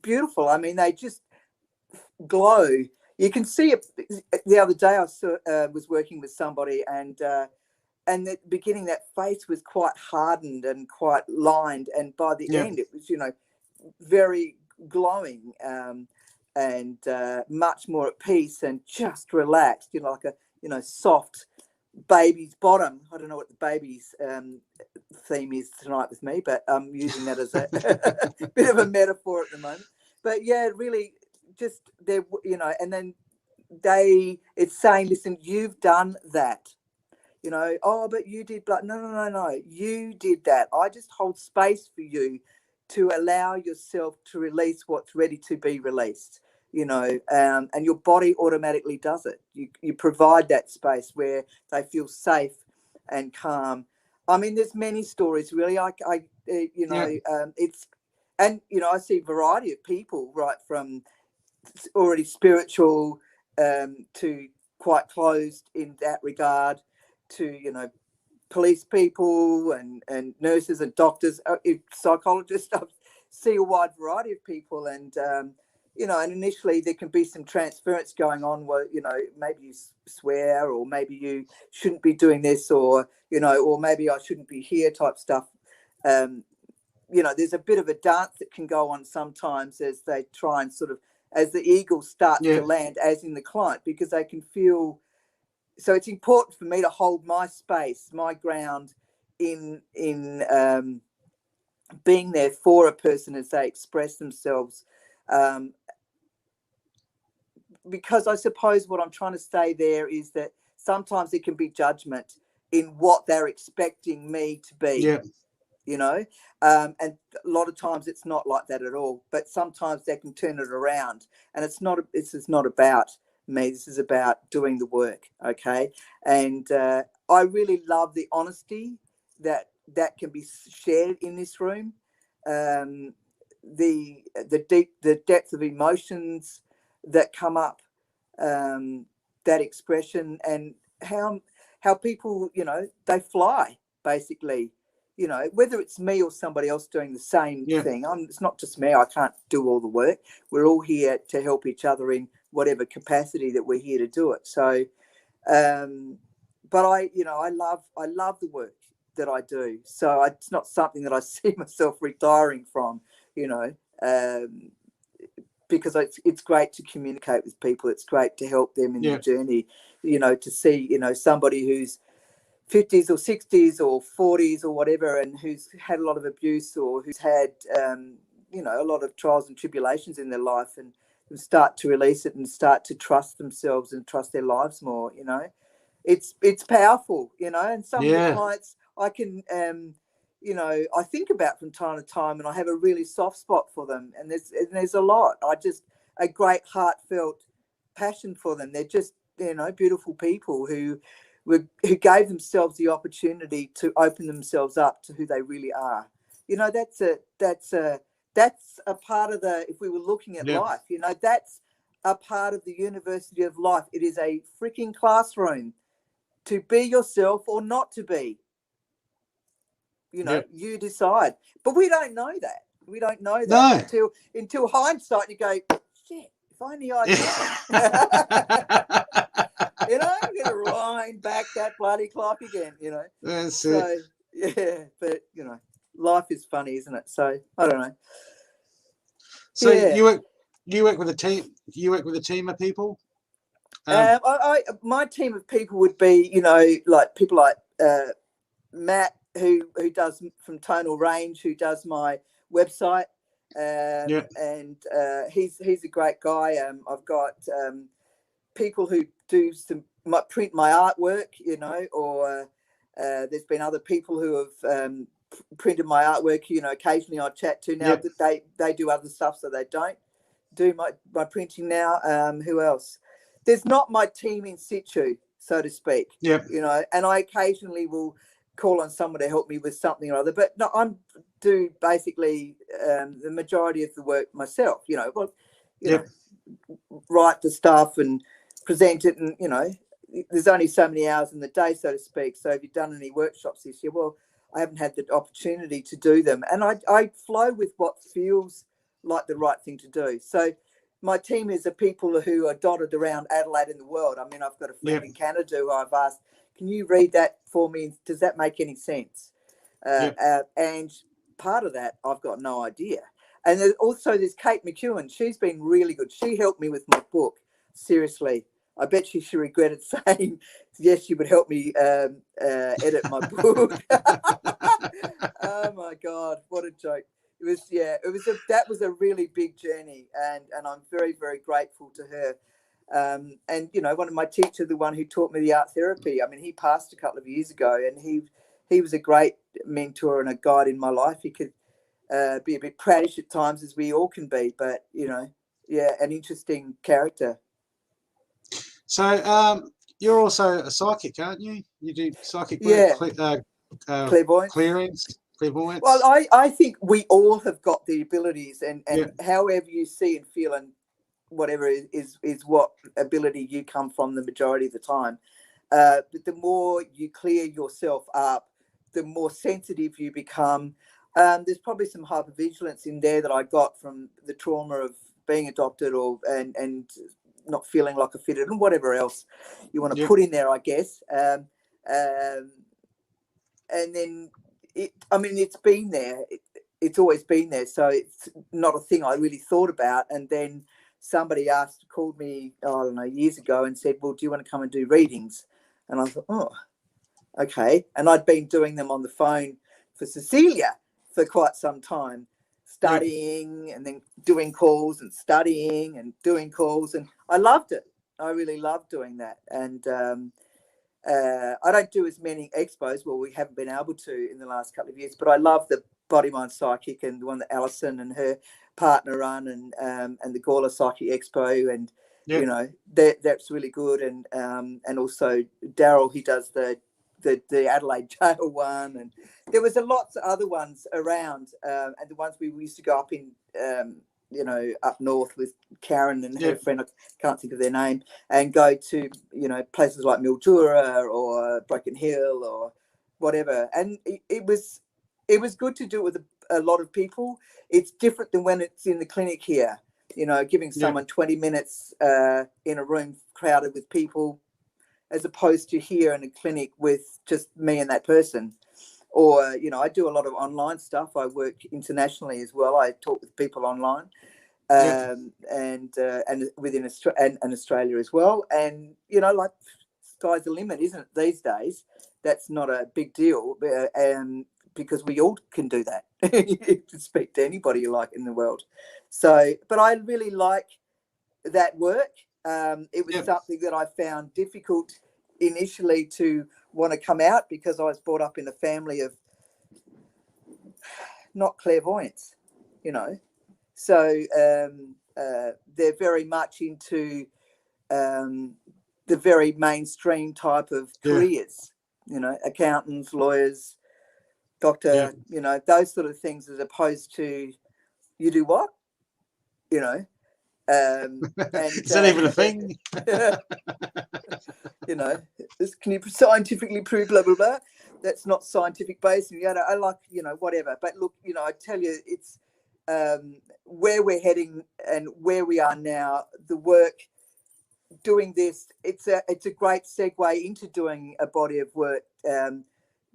beautiful. I mean, they just glow. You can see it. The other day I was working with somebody, and at the beginning that face was quite hardened and quite lined, and by the end it was very glowing and much more at peace and just relaxed, like a soft baby's bottom. I don't know what the baby's theme is tonight with me, but I'm using that as a bit of a metaphor at the moment. But yeah, really just they're, and then it's saying, listen, you've done that, but you did, but no, you did that. I just hold space for you to allow yourself to release what's ready to be released. And your body automatically does it. You provide that space where they feel safe and calm. I mean, there's many stories really. It's, and I see a variety of people, right from already spiritual to quite closed in that regard, to police people and nurses and doctors, psychologists. I see a wide variety of people, and and initially there can be some transference going on where, maybe you swear, or maybe you shouldn't be doing this, or, or maybe I shouldn't be here type stuff. There's a bit of a dance that can go on sometimes as they try and as the eagle starts to land, as in the client, because they can feel. So it's important for me to hold my space, my ground in being there for a person as they express themselves. Because I suppose what I'm trying to say there is that sometimes there can be judgment in what they're expecting me to be, and a lot of times it's not like that at all, but sometimes they can turn it around, and this is not about me, this is about doing the work. Okay. And I really love the honesty that can be shared in this room, the depth of emotions that come up, that expression, and how people, they fly basically, whether it's me or somebody else doing the same thing. It's not just me. I can't do all the work. We're all here to help each other in whatever capacity that we're here to do it. So, but I love the work that I do. So it's not something that I see myself retiring from, because it's great to communicate with people. It's great to help them in the journey, to see, somebody who's 50s or 60s or 40s or whatever, and who's had a lot of abuse, or who's had, a lot of trials and tribulations in their life, and start to release it and start to trust themselves and trust their lives more. It's powerful, and some of the clients I can, I think about from time to time, and I have a really soft spot for them, and there's a lot. A great heartfelt passion for them. They're just, beautiful people who gave themselves the opportunity to open themselves up to who they really are. That's a part of if we were looking at life, that's a part of the University of Life. It is a freaking classroom. to be yourself or not to be. You know, you decide. But we don't know that. We don't know that until hindsight. You go, shit, if only I'd known. You know, I'm going to wind back that bloody clock again, you know. That's it. Yeah, but, you know, life is funny, isn't it? So, I don't know. So you work with a team. You work with a team of people. My team of people would be, you know, like people like Matt, who does from Tonal Range, who does my website, and he's a great guy. I've got people who do print my artwork, you know, or there's been other people who have printed my artwork, you know. Occasionally I chat to now that they do other stuff, so they don't do my printing now. Who else? There's not my team in situ, so to speak. You know, and I occasionally will call on someone to help me with something or other, but no, I do basically the majority of the work myself, you know. Well, you know, write the stuff and present it, and, you know, there's only so many hours in the day, so to speak. So have you done any workshops this year? Well, I haven't had the opportunity to do them, and I flow with what feels like the right thing to do. So my team is of people who are dotted around Adelaide and the world. I mean, I've got a friend in Canada who I've asked, can you read that for me? Does that make any sense? And part of that, I've got no idea. And there's Kate McEwen. She's been really good. She helped me with my book. Seriously. I bet she regretted saying, yes, she would help me edit my book. Oh, my God. What a joke. That was a really big journey, and I'm very, very grateful to her. And, you know, one of my teachers, the one who taught me the art therapy, I mean, he passed a couple of years ago, and he was a great mentor and a guide in my life. He could be a bit praddish at times, as we all can be, but, you know, an interesting character. So you're also a psychic, aren't you? You do psychic work, clairvoyance. Well, I think we all have got the abilities, and however you see and feel and whatever is what ability you come from the majority of the time. But the more you clear yourself up, the more sensitive you become. There's probably some hypervigilance in there that I got from the trauma of being adopted and not feeling like a fitted, and whatever else you want to put in there, I guess. And then it's been there. It's always been there. So it's not a thing I really thought about. And then somebody called me, I don't know, years ago and said, well, do you want to come and do readings? And I thought, oh, okay. And I'd been doing them on the phone for Cecilia for quite some time, studying and then doing calls and studying and doing calls. And I loved it. I really loved doing that. And I don't do as many expos. Well, we haven't been able to in the last couple of years, but I love the Body Mind Psychic and the one that Alison and her partner run, and the Gawler Psychic Expo, and you know, that's really good. And also Daryl, he does the Adelaide Jail one, and there was lots of other ones around, and the ones we used to go up in, you know, up north with Karen and her friend, I can't think of their name, and go to, you know, places like Mildura or Broken Hill or whatever. And it was good to do it with a lot of people. It's different than when it's in the clinic here, you know, giving someone 20 minutes in a room crowded with people, as opposed to here in a clinic with just me and that person. Or, you know, I do a lot of online stuff. I work internationally as well. I talk with people online, and within Australia as well. And, you know, like, sky's the limit, isn't it, these days? That's not a big deal, because we all can do that. You can speak to anybody you like in the world. So, but I really like that work. It was something that I found difficult initially to want to come out, because I was brought up in a family of not clairvoyants, you know. So they're very much into the very mainstream type of careers, you know, accountants, lawyers, doctor, you know, those sort of things, as opposed to, you do what? You know, And Is that even a thing? You know, can you scientifically prove blah blah blah? That's not scientific based. And I like, you know, whatever. But look, you know, I tell you, it's where we're heading and where we are now. The work doing this, it's a great segue into doing a body of work,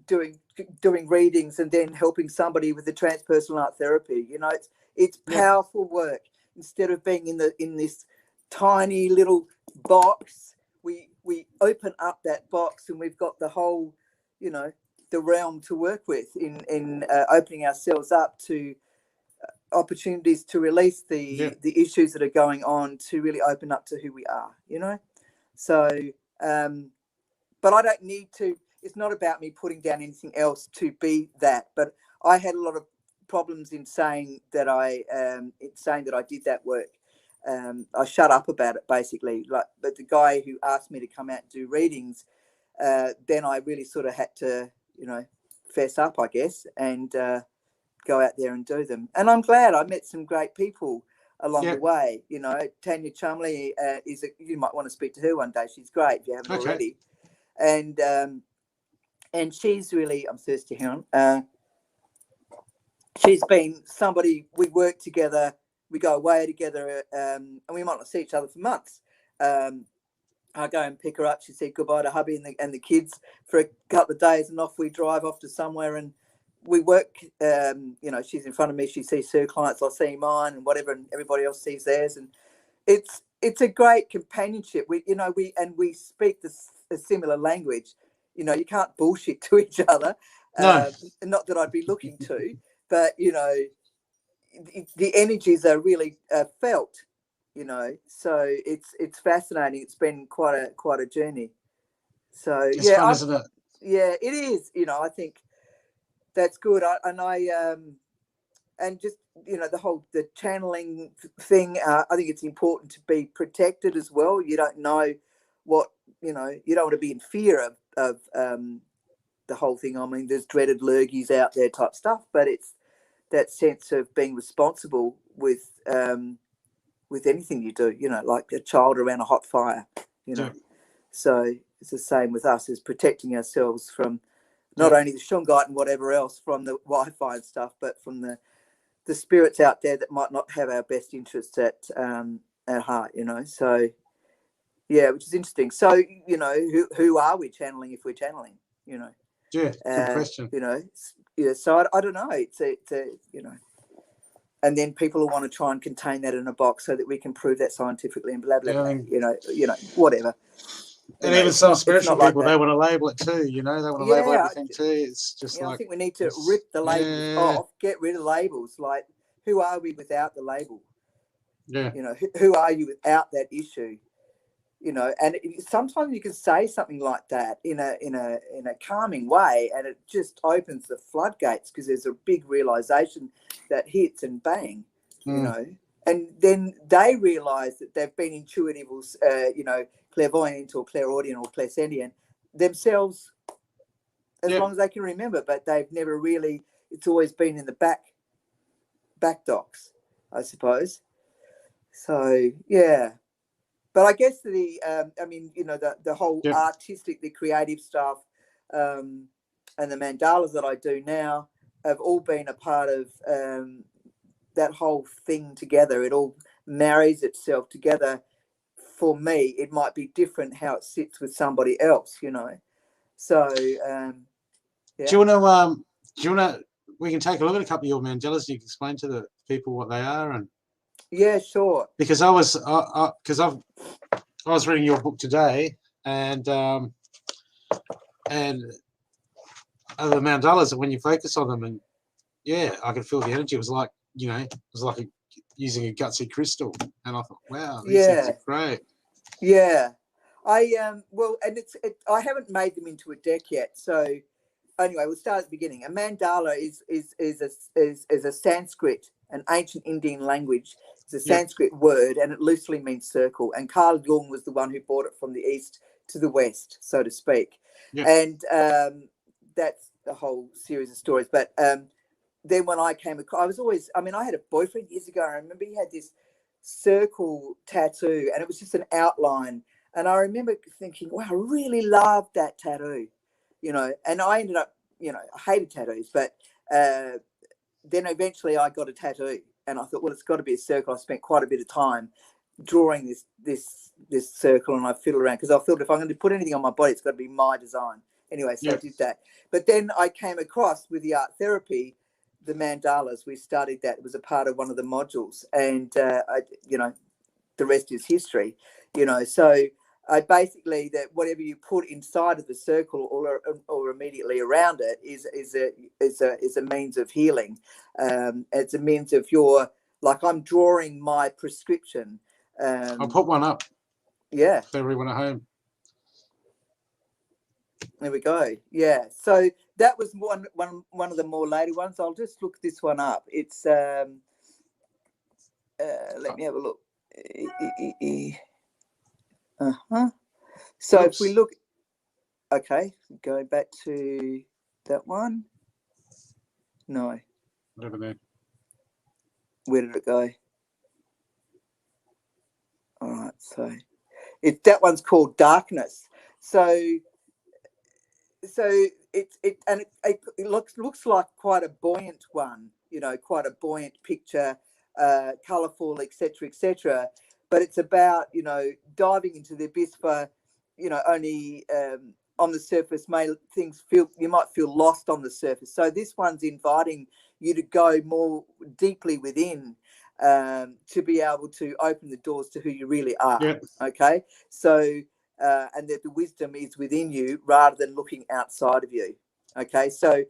doing readings, and then helping somebody with the transpersonal art therapy. You know, it's powerful work. Instead of being in this tiny little box, we open up that box, and we've got the whole, you know, the realm to work with in opening ourselves up to opportunities to release the issues that are going on, to really open up to who we are, you know. So but I don't need to. It's not about me putting down anything else to be that, but I had a lot of problems in saying that I did that work. I shut up about it, basically. But the guy who asked me to come out and do readings, then I really sort of had to, you know, fess up, I guess, and go out there and do them. And I'm glad I met some great people along the way. You know, Tanya Chumley you might want to speak to her one day. She's great if you haven't already. And she's really, I'm thirsty, hang on. She's been somebody, we work together, we go away together, and we might not see each other for months. I go and pick her up. She said goodbye to hubby and the kids for a couple of days, and off we drive off to somewhere, and we work. You know, she's in front of me. She sees her clients, I see mine, and whatever, and everybody else sees theirs, and it's a great companionship. We speak a similar language. You know, you can't bullshit to each other. No. Not that I'd be looking to, but you know, the energies are really felt. You know, so it's fascinating. It's been quite a journey. So it's fun, isn't it? Yeah, it is. You know, I think that's good. And just, you know, the channeling thing. I think it's important to be protected as well. You don't know what, you know. You don't want to be in fear of the whole thing. I mean, there's dreaded lurgies out there type stuff, but it's that sense of being responsible with anything you do, you know, like a child around a hot fire, you know. So it's the same with us, is protecting ourselves from not only the shungite and whatever else from the Wi-Fi and stuff, but from the spirits out there that might not have our best interests at heart, you know. So yeah, which is interesting. So, you know, who are we channeling if we're channeling, you know? Yeah, good question. You know, so I don't know. It's you know. And then people will want to try and contain that in a box so that we can prove that scientifically and blah blah blah. You know, whatever. And even some spiritual people, they want to label it too. You know, they want to label everything too. It's just like, I think we need to rip the labels off, get rid of labels. Like, who are we without the label? Yeah. You know, who are you without that issue? You know, and sometimes you can say something like that in a calming way, and it just opens the floodgates, because there's a big realization that hits, and bang, you know, and then they realize that they've been intuitive, you know, clairvoyant or clairaudient or clairsentient themselves as long as they can remember, but they've never really. It's always been in the back docs, I suppose. So yeah. But I guess I mean, you know, the whole artistic, the creative stuff, and the mandalas that I do now have all been a part of that whole thing together. It all marries itself together. For me, it might be different how it sits with somebody else, you know. So, yeah. Do you want to? We can take a look at a couple of your mandalas. You can explain to the people what they are, and yeah, sure. Because I was reading your book today, and the mandalas, when you focus on them, and I could feel the energy. It was like, you know, it was like using a gutsy crystal, and I thought, wow, these things are great. Yeah, well, and I haven't made them into a deck yet, so anyway, we'll start at the beginning. A mandala is a Sanskrit, an ancient Indian language. It's a Sanskrit word, and it loosely means circle. And Carl Jung was the one who brought it from the east to the west, so to speak. And that's the whole series of stories. But then when I came across, I had a boyfriend years ago. I remember he had this circle tattoo, and it was just an outline. And I remember thinking, wow, I really loved that tattoo, you know. And I ended up, you know, I hated tattoos, but then eventually I got a tattoo, and I thought, well, it's got to be a circle. I spent quite a bit of time drawing this circle, and I fiddled around because I thought if I'm going to put anything on my body, it's got to be my design. Anyway, so I did that. But then I came across with the art therapy, the mandalas. We studied that. It was a part of one of the modules, and you know, the rest is history. You know, so I basically that whatever you put inside of the circle or immediately around it is a means of healing. It's a means of your, like, I'm drawing my prescription. I'll put one up. Yeah. For everyone at home. There we go. Yeah. So that was one of the more later ones. I'll just look this one up. It's let me have a look. So if we look, okay, going back to that one. No. Whatever there. Where did it go? All right. So that one's called Darkness. So it looks like quite a buoyant one, you know, quite a buoyant picture, colourful, etc. But it's about, you know, diving into the abyss for, you know, only on the surface you might feel lost on the surface. So this one's inviting you to go more deeply within, to be able to open the doors to who you really are. Yeah. Okay, so and that the wisdom is within you rather than looking outside of you. Okay, so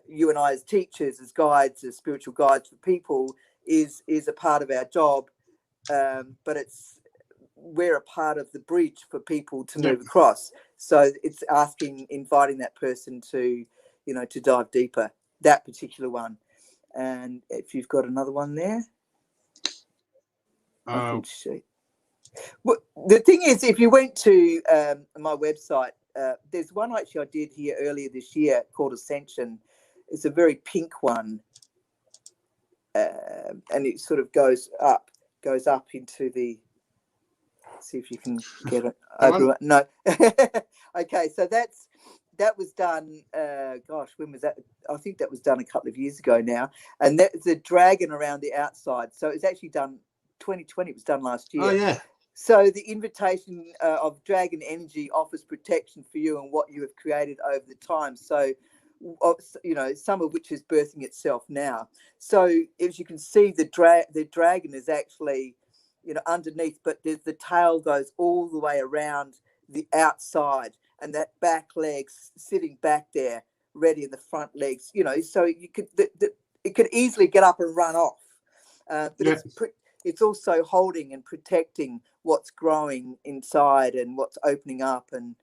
you and I as teachers, as guides, as spiritual guides for people is a part of our job, but we're a part of the bridge for people to move across. So it's inviting that person to, you know, to dive deeper, that particular one. And if you've got another one there, I can see. Well, the thing is, if you went to my website, there's one actually I did here earlier this year called Ascension. It's a very pink one, and it sort of goes up into the. Let's see if you can get it. No. Okay, so that was done. Gosh, when was that? I think that was done a couple of years ago now, and that's a dragon around the outside. So it's actually done 2020. It was done last year. Oh yeah. So the invitation of dragon energy offers protection for you and what you have created over the time. So, you know, some of which is birthing itself now. So as you can see, the dragon is actually, you know, underneath, but the tail goes all the way around the outside, and that back leg's sitting back there, ready, in the front legs. You know, so you could it could easily get up and run off, but it's also holding and protecting what's growing inside and what's opening up. And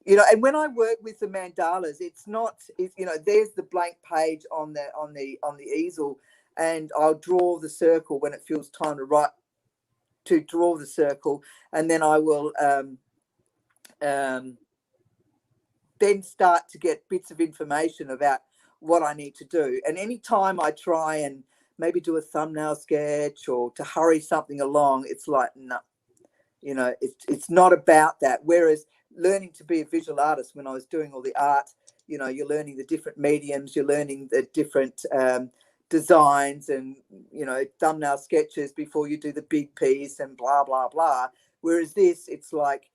you know, and when I work with the mandalas, it's you know, there's the blank page on the easel, and I'll draw the circle when it feels time to draw the circle, and then I will then start to get bits of information about what I need to do. And anytime I try and maybe do a thumbnail sketch or to hurry something along, it's like, no, you know, it's not about that. Whereas learning to be a visual artist, when I was doing all the art, you know, you're learning the different mediums, you're learning the different designs and, you know, thumbnail sketches before you do the big piece and blah, blah, blah. Whereas this, it's like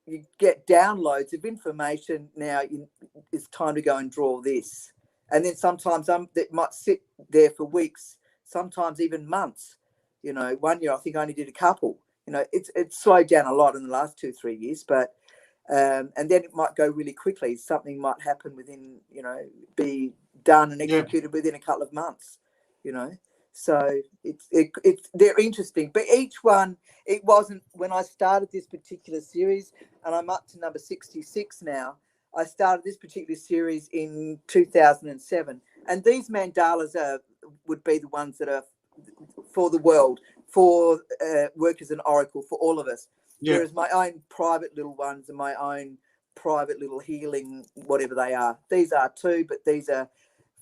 you get downloads of information. Now it's time to go and draw this. And then sometimes it might sit there for weeks, sometimes even months. You know, one year I think I only did a couple. You know, it's slowed down a lot in the last 2-3 years, but and then it might go really quickly. Something might happen within, you know, be done and executed within a couple of months. You know, so they're interesting. But each one, it wasn't when I started this particular series, and I'm up to number 66 now. I started this particular series in 2007, and these mandalas would be the ones that are for the world, for work as an oracle for all of us. Yeah. Whereas my own private little ones and my own private little healing, whatever they are, these are too, but these are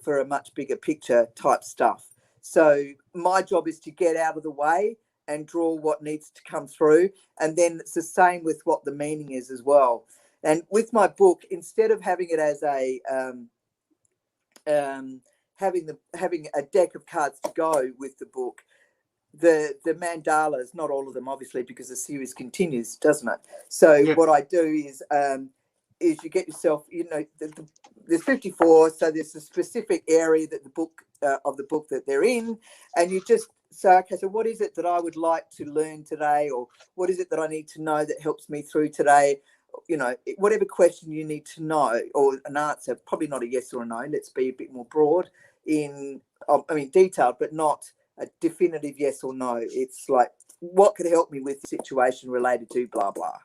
for a much bigger picture type stuff. So my job is to get out of the way and draw what needs to come through. And then it's the same with what the meaning is as well. And with my book, instead of having it as a having a deck of cards to go with the book, the mandalas, not all of them obviously, because the series continues, doesn't it? So what I do is you get yourself, there's 54, so there's a specific area that the book of the book that they're in, and you just say, okay, so what is it that I would like to learn today, or what is it that I need to know that helps me through today? Whatever question you need to know, or an answer, probably not a yes or a no, let's be a bit more broad detailed, but not a definitive yes or no. It's like, what could help me with the situation related to blah blah,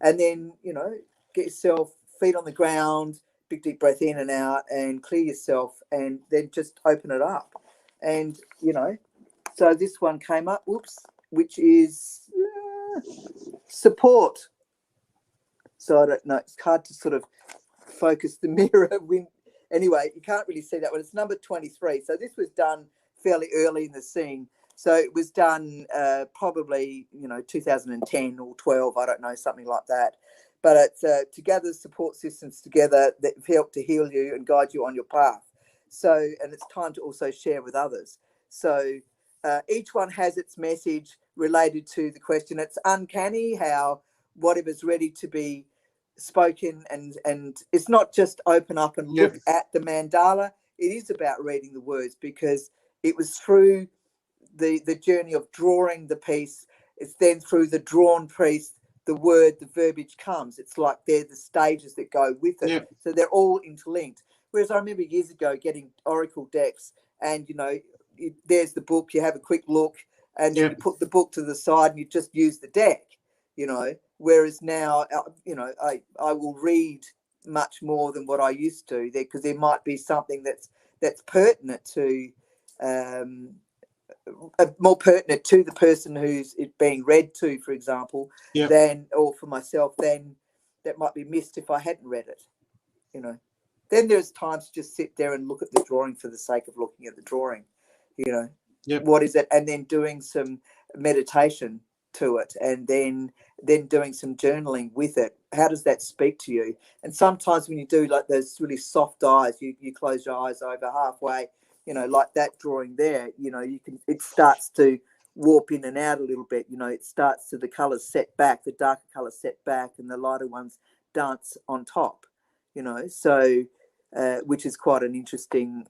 and then get yourself feet on the ground, big deep breath in and out, and clear yourself, and then just open it up. And so this one came up, which is support. So I don't know, it's hard to sort of focus the mirror anyway, you can't really see that one. It's number 23. So this was done fairly early in the scene. So it was done probably 2010 or 12, I don't know, something like that. But it's to gather support systems together that help to heal you and guide you on your path. So, and it's time to also share with others. So each one has its message related to the question. It's uncanny how whatever's ready to be spoken, and it's not just open up and look at the mandala. It is about reading the words, because it was through the journey of drawing the piece. It's then through the drawn piece, the word, the verbiage comes. It's like they're the stages that go with it. So they're all interlinked. Whereas I remember years ago getting oracle decks, and there's the book, you have a quick look, and then you put the book to the side and you just use the deck, whereas now I will read much more than what I used to, because there might be something that's pertinent to more pertinent to the person who's it being read to, for example, or for myself, then that might be missed if I hadn't read it. Then there's times to just sit there and look at the drawing for the sake of looking at the drawing. What is it, and then doing some meditation to it, and then doing some journaling with it. How does that speak to you? And sometimes when you do like those really soft eyes, you close your eyes over halfway, like that drawing there, it starts to warp in and out a little bit. It starts to, the colors set back, the darker colors set back, and the lighter ones dance on top, so which is quite an interesting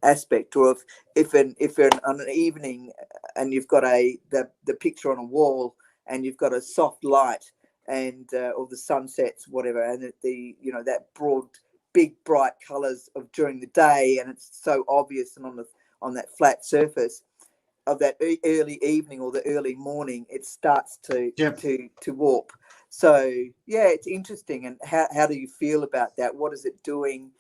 aspect. Or if you're on an evening and you've got the picture on a wall, and you've got a soft light, and or the sunsets, whatever, and that broad, big, bright colours of during the day, and it's so obvious, and on that flat surface of that early evening or the early morning, it starts to warp. So it's interesting. And how do you feel about that? What is it doing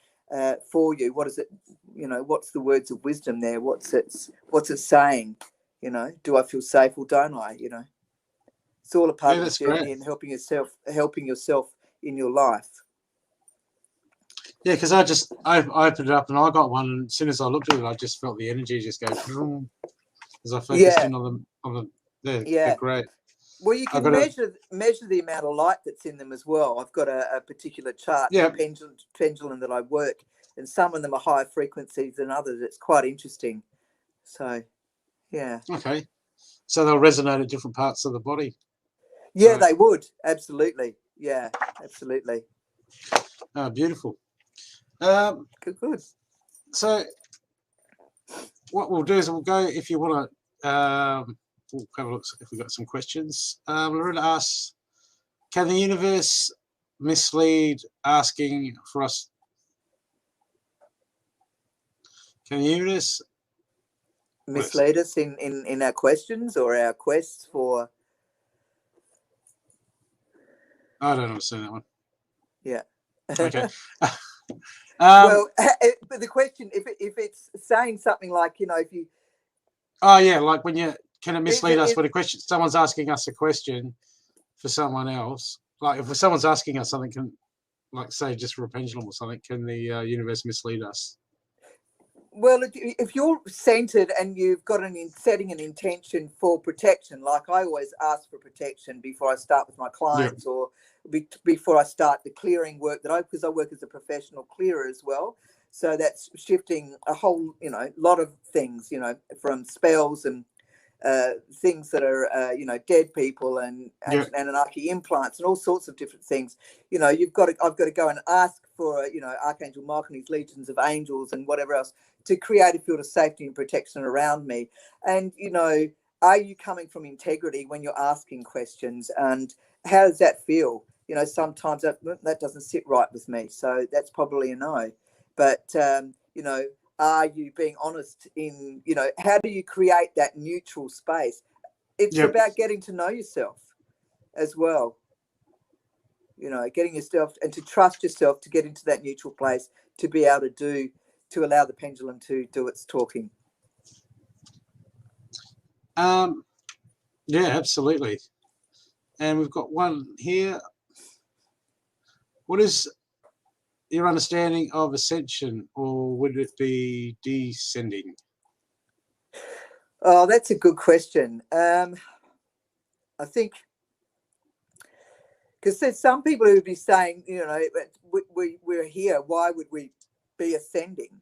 for you? What is it? What's the words of wisdom there? What's it saying? Do I feel safe or don't I? It's all a part of the journey, and helping yourself in your life. Yeah, because I opened it up and I got one, and as soon as I looked at it, I just felt the energy just go boom, as I focused in on them. They're great. Well, you can measure the amount of light that's in them as well. I've got a particular chart, pendulum that I work, and some of them are higher frequencies than others. It's quite interesting. So, okay, so they'll resonate at different parts of the body. Yeah, they would. Absolutely. Yeah, absolutely. Oh, beautiful. Good. So what we'll do is we'll go, if you want to, we'll have a look if we've got some questions. Loretta asks, can the universe mislead asking for us? Can the universe mislead us in our questions or our quests for? I don't understand that one. Yeah. Okay. Well, but the question, if it's saying something like, if you. Oh yeah, like when can it mislead us when a question? Someone's asking us a question for someone else. Like if someone's asking us something, can, like say just for a pendulum or something, can the universe mislead us? Well, if you're centered and you've got setting an intention for protection, like I always ask for protection before I start with my clients, or before I start the clearing work because I work as a professional clearer as well. So that's shifting a whole, lot of things, from spells and things that are, dead people and ancient Anunnaki implants and all sorts of different things. I've got to go and ask for, Archangel Michael and his legions of angels and whatever else to create a field of safety and protection around me. And, are you coming from integrity when you're asking questions? And how does that feel? Sometimes that doesn't sit right with me. So that's probably a no. But, are you being honest in, how do you create that neutral space? It's about getting to know yourself as well. Getting yourself and to trust yourself to get into that neutral place, to be able to allow the pendulum to do its talking. Yeah, absolutely. And we've got one here. What is your understanding of ascension, or would it be descending? Oh, that's a good question. I think because there's some people who would be saying, we're here, why would we be ascending?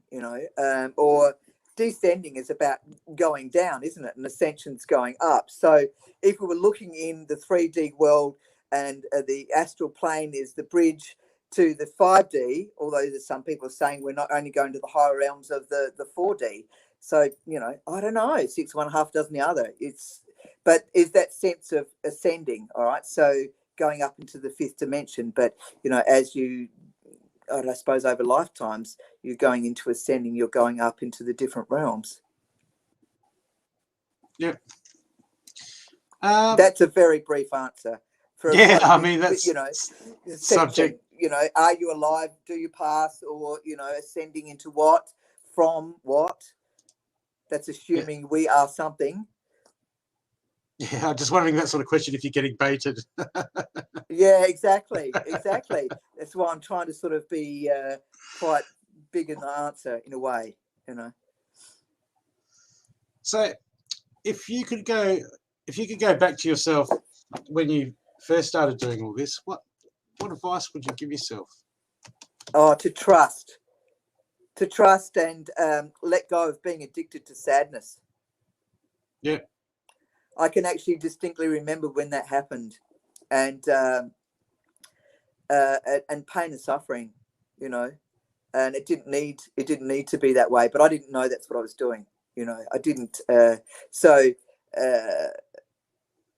Or descending is about going down, isn't it? And ascension's going up. So if we were looking in the 3D world and the astral plane is the bridge to the 5D, although there's some people saying we're not only going to the higher realms of the 4D. So, I don't know, 6 1 half dozen the other. But is that sense of ascending, all right? So going up into the 5th dimension. But, as you, I suppose over lifetimes, you're going into ascending, you're going up into the different realms. Yep. That's a very brief answer. That's subject. Are you alive? Do you pass? Or, ascending into what? From what? That's assuming we are something. Yeah, I'm just wondering that sort of question if you're getting baited. Yeah, exactly. That's why I'm trying to sort of be quite big in the answer in a way, So, if you could go back to yourself when you first started doing all this, what advice would you give yourself? Oh, to trust and let go of being addicted to sadness. Yeah. I can actually distinctly remember when that happened, and pain and suffering, and it didn't need to be that way, but I didn't know that's what I was doing. I didn't. So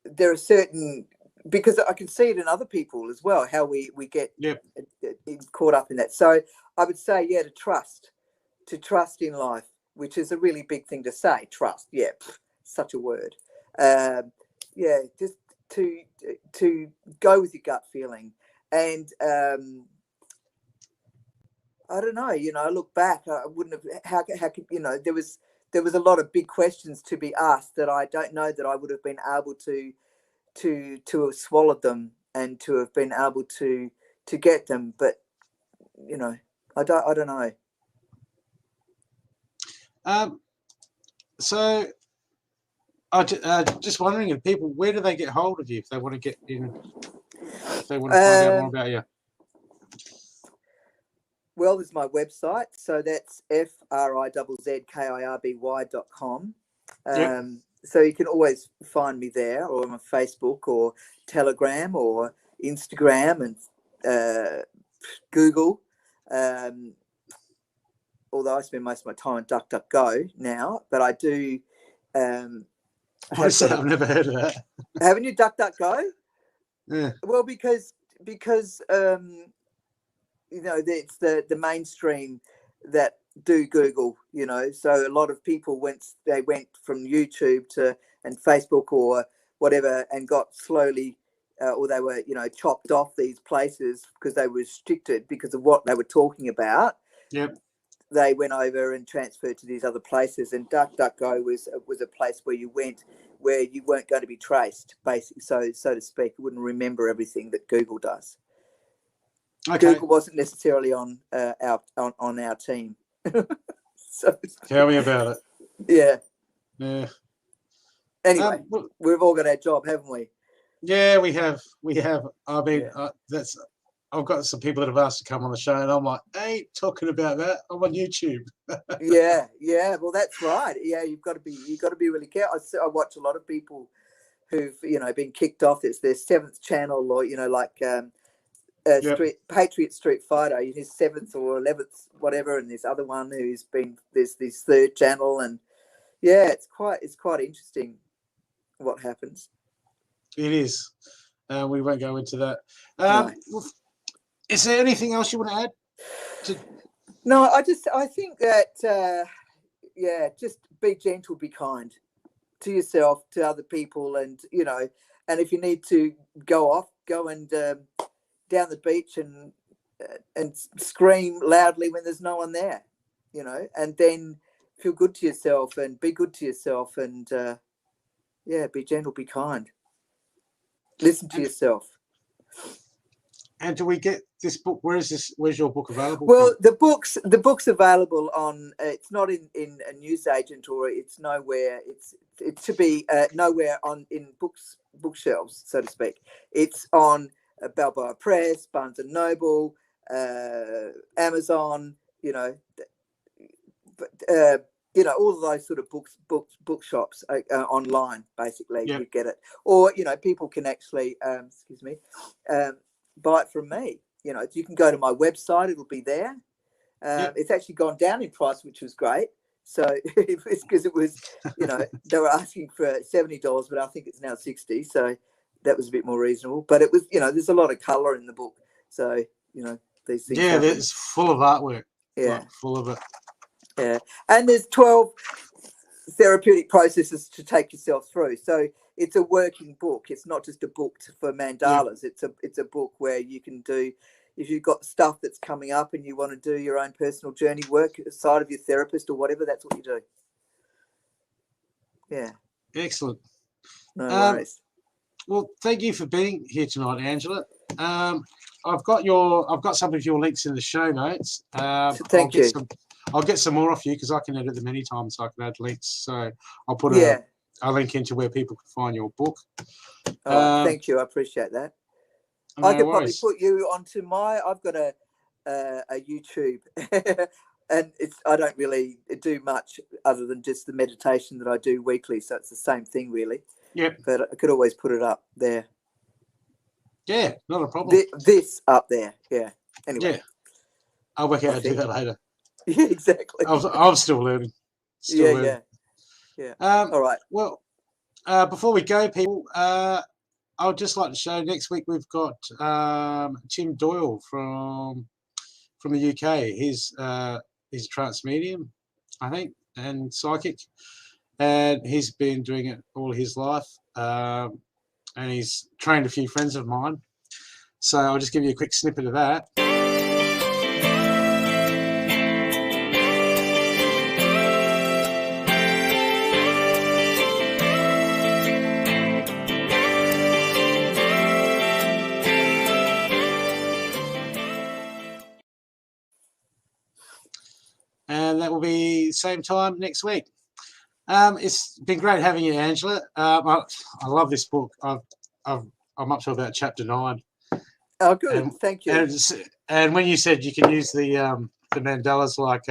there are certain, because I can see it in other people as well, how we get caught up in that. So I would say, to trust in life, which is a really big thing to say. Trust, such a word. Just to go with your gut feeling. And I don't know, I look back, I wouldn't have, how could, there was a lot of big questions to be asked that I don't know that I would have been able to have swallowed them and to have been able to get them. But, I don't know. So I'm just wondering, if people, where do they get hold of you if they want to get in, if they want to find out more about you? Well, there's my website, so that's frizzkirby.com. So you can always find me there, or on Facebook, or Telegram, or Instagram, and Google. Although I spend most of my time on DuckDuckGo now, but I do. What is that? I've never heard of that. Haven't you? DuckDuckGo? Yeah. Well, because it's the mainstream that do Google, so a lot of people went from YouTube and Facebook or whatever, and got slowly or they were chopped off these places because they were restricted because of what they were talking about. Yep. They went over and transferred to these other places, and DuckDuckGo was a place where you went where you weren't going to be traced, basically, so to speak. You wouldn't remember everything that Google does. Okay. Google wasn't necessarily on our team. So tell me about it. Yeah. Yeah. Anyway, Well, we've all got our job, haven't we? yeah, we have. I mean, Yeah. I've got some people that have asked to come on the show, and I'm like, I ain't talking about that. I'm on YouTube. Yeah. Well, that's right. Yeah, you've got to be really careful. I watch a lot of people who've been kicked off. It's their 7th channel, or like Yep. Patriot Street Fighter, his 7th or 11th, whatever, and this other one there's this 3rd channel, and yeah, it's quite interesting what happens. It is. We won't go into that. No. Is there anything else you want to add? No, I think that just be gentle, be kind to yourself, to other people, and and if you need to go and down the beach and scream loudly when there's no one there, and then feel good to yourself and be good to yourself, and be gentle, be kind, listen to yourself. And do we get this book? Where's your book available? Well, the book's available on. It's not in a newsagent, or it's nowhere. It should be nowhere in bookshelves, so to speak. It's on Balboa Press, Barnes and Noble, Amazon. All of those sort of bookshops online. Basically, Yeah. you get it, or people can actually buy it from me. You can go to my website; it'll be there. It's actually gone down in price, which was great. So it's because it was, they were asking for $70, but I think it's now $60. So that was a bit more reasonable. But it was, there's a lot of colour in the book. So these things. Yeah, it's full of artwork. Yeah, like, full of it. Yeah, and there's 12 therapeutic processes to take yourself through. So it's a working book. It's not just a book for mandalas. Yeah. It's a book where you can do, if you've got stuff that's coming up and you want to do your own personal journey work aside of your therapist or whatever, that's what you do. Yeah. Excellent. No worries. Well, thank you for being here tonight, Angela. I've got some of your links in the show notes. Thank you. I'll get some more off you because I can edit them anytime, so I can add links. So I'll put a link into where people can find your book. Thank you. I appreciate that. No I could worries. probably put you onto I've got a YouTube and I don't really do much other than just the meditation that I do weekly. So it's the same thing really. Yep. But I could always put it up there. Yeah, not a problem. This up there. Yeah. Anyway. Yeah. I'll work out how to do that later. Yeah, exactly. I'm still learning. Yeah. All right. Well, before we go, people, I would just like to show next week we've got Tim Doyle from the UK. He's a trance medium, I think, and psychic, and he's been doing it all his life, and he's trained a few friends of mine. So I'll just give you a quick snippet of that. And that will be same time next week. It's been great having you, Angela. I love this book. I'm up to about chapter 9. Oh, good. Thank you. And when you said you can use the mandalas like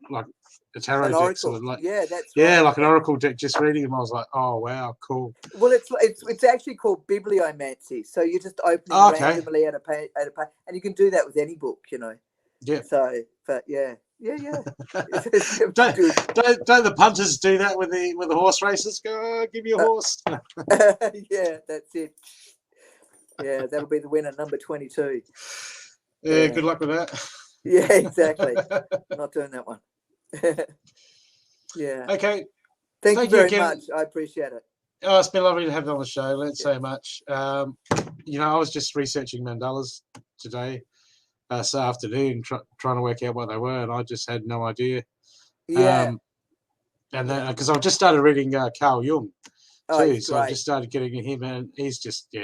like a tarot deck, sort of like that's right. Yeah, like an oracle deck. Just reading them, I was like, oh wow, cool. Well, it's actually called bibliomancy. So you're just opening randomly at a page, and you can do that with any book, Yeah. So, but yeah. don't the punters do that with the horse races? Go, give me a horse. Yeah, that's it. Yeah, that'll be the winner, number 22. Yeah, good luck with that. Yeah, exactly. Not doing that one. Yeah. Okay. Thank you very much. I appreciate it. Oh, it's been lovely to have you on the show. Let's say much. I was just researching mandalas today. This afternoon, trying to work out what they were, and I just had no idea. Yeah. And then because I've just started reading Carl Jung too, so great. I've just started getting him, and he's just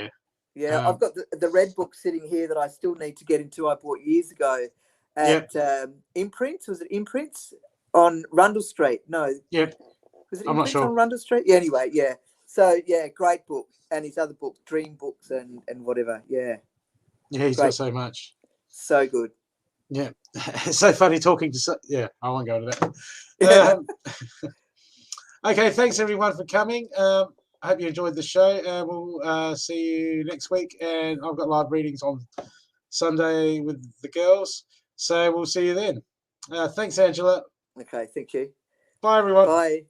Yeah, I've got the red book sitting here that I still need to get into. I bought years ago, at Imprints. Was it Imprints on Rundle Street? No. Yeah. Was it I'm not Imprints sure. on Rundle Street? Yeah. Anyway, yeah. So yeah, great book, and his other book, Dream Books and whatever. Yeah. Yeah, he's got so much. So good. Yeah, it's so funny talking to. Yeah, I won't go to that. Okay, thanks everyone for coming. I hope you enjoyed the show. We'll see you next week, and I've got live readings on Sunday with the girls, so we'll see you then. Thanks, Angela. Okay, thank you. Bye, everyone. Bye.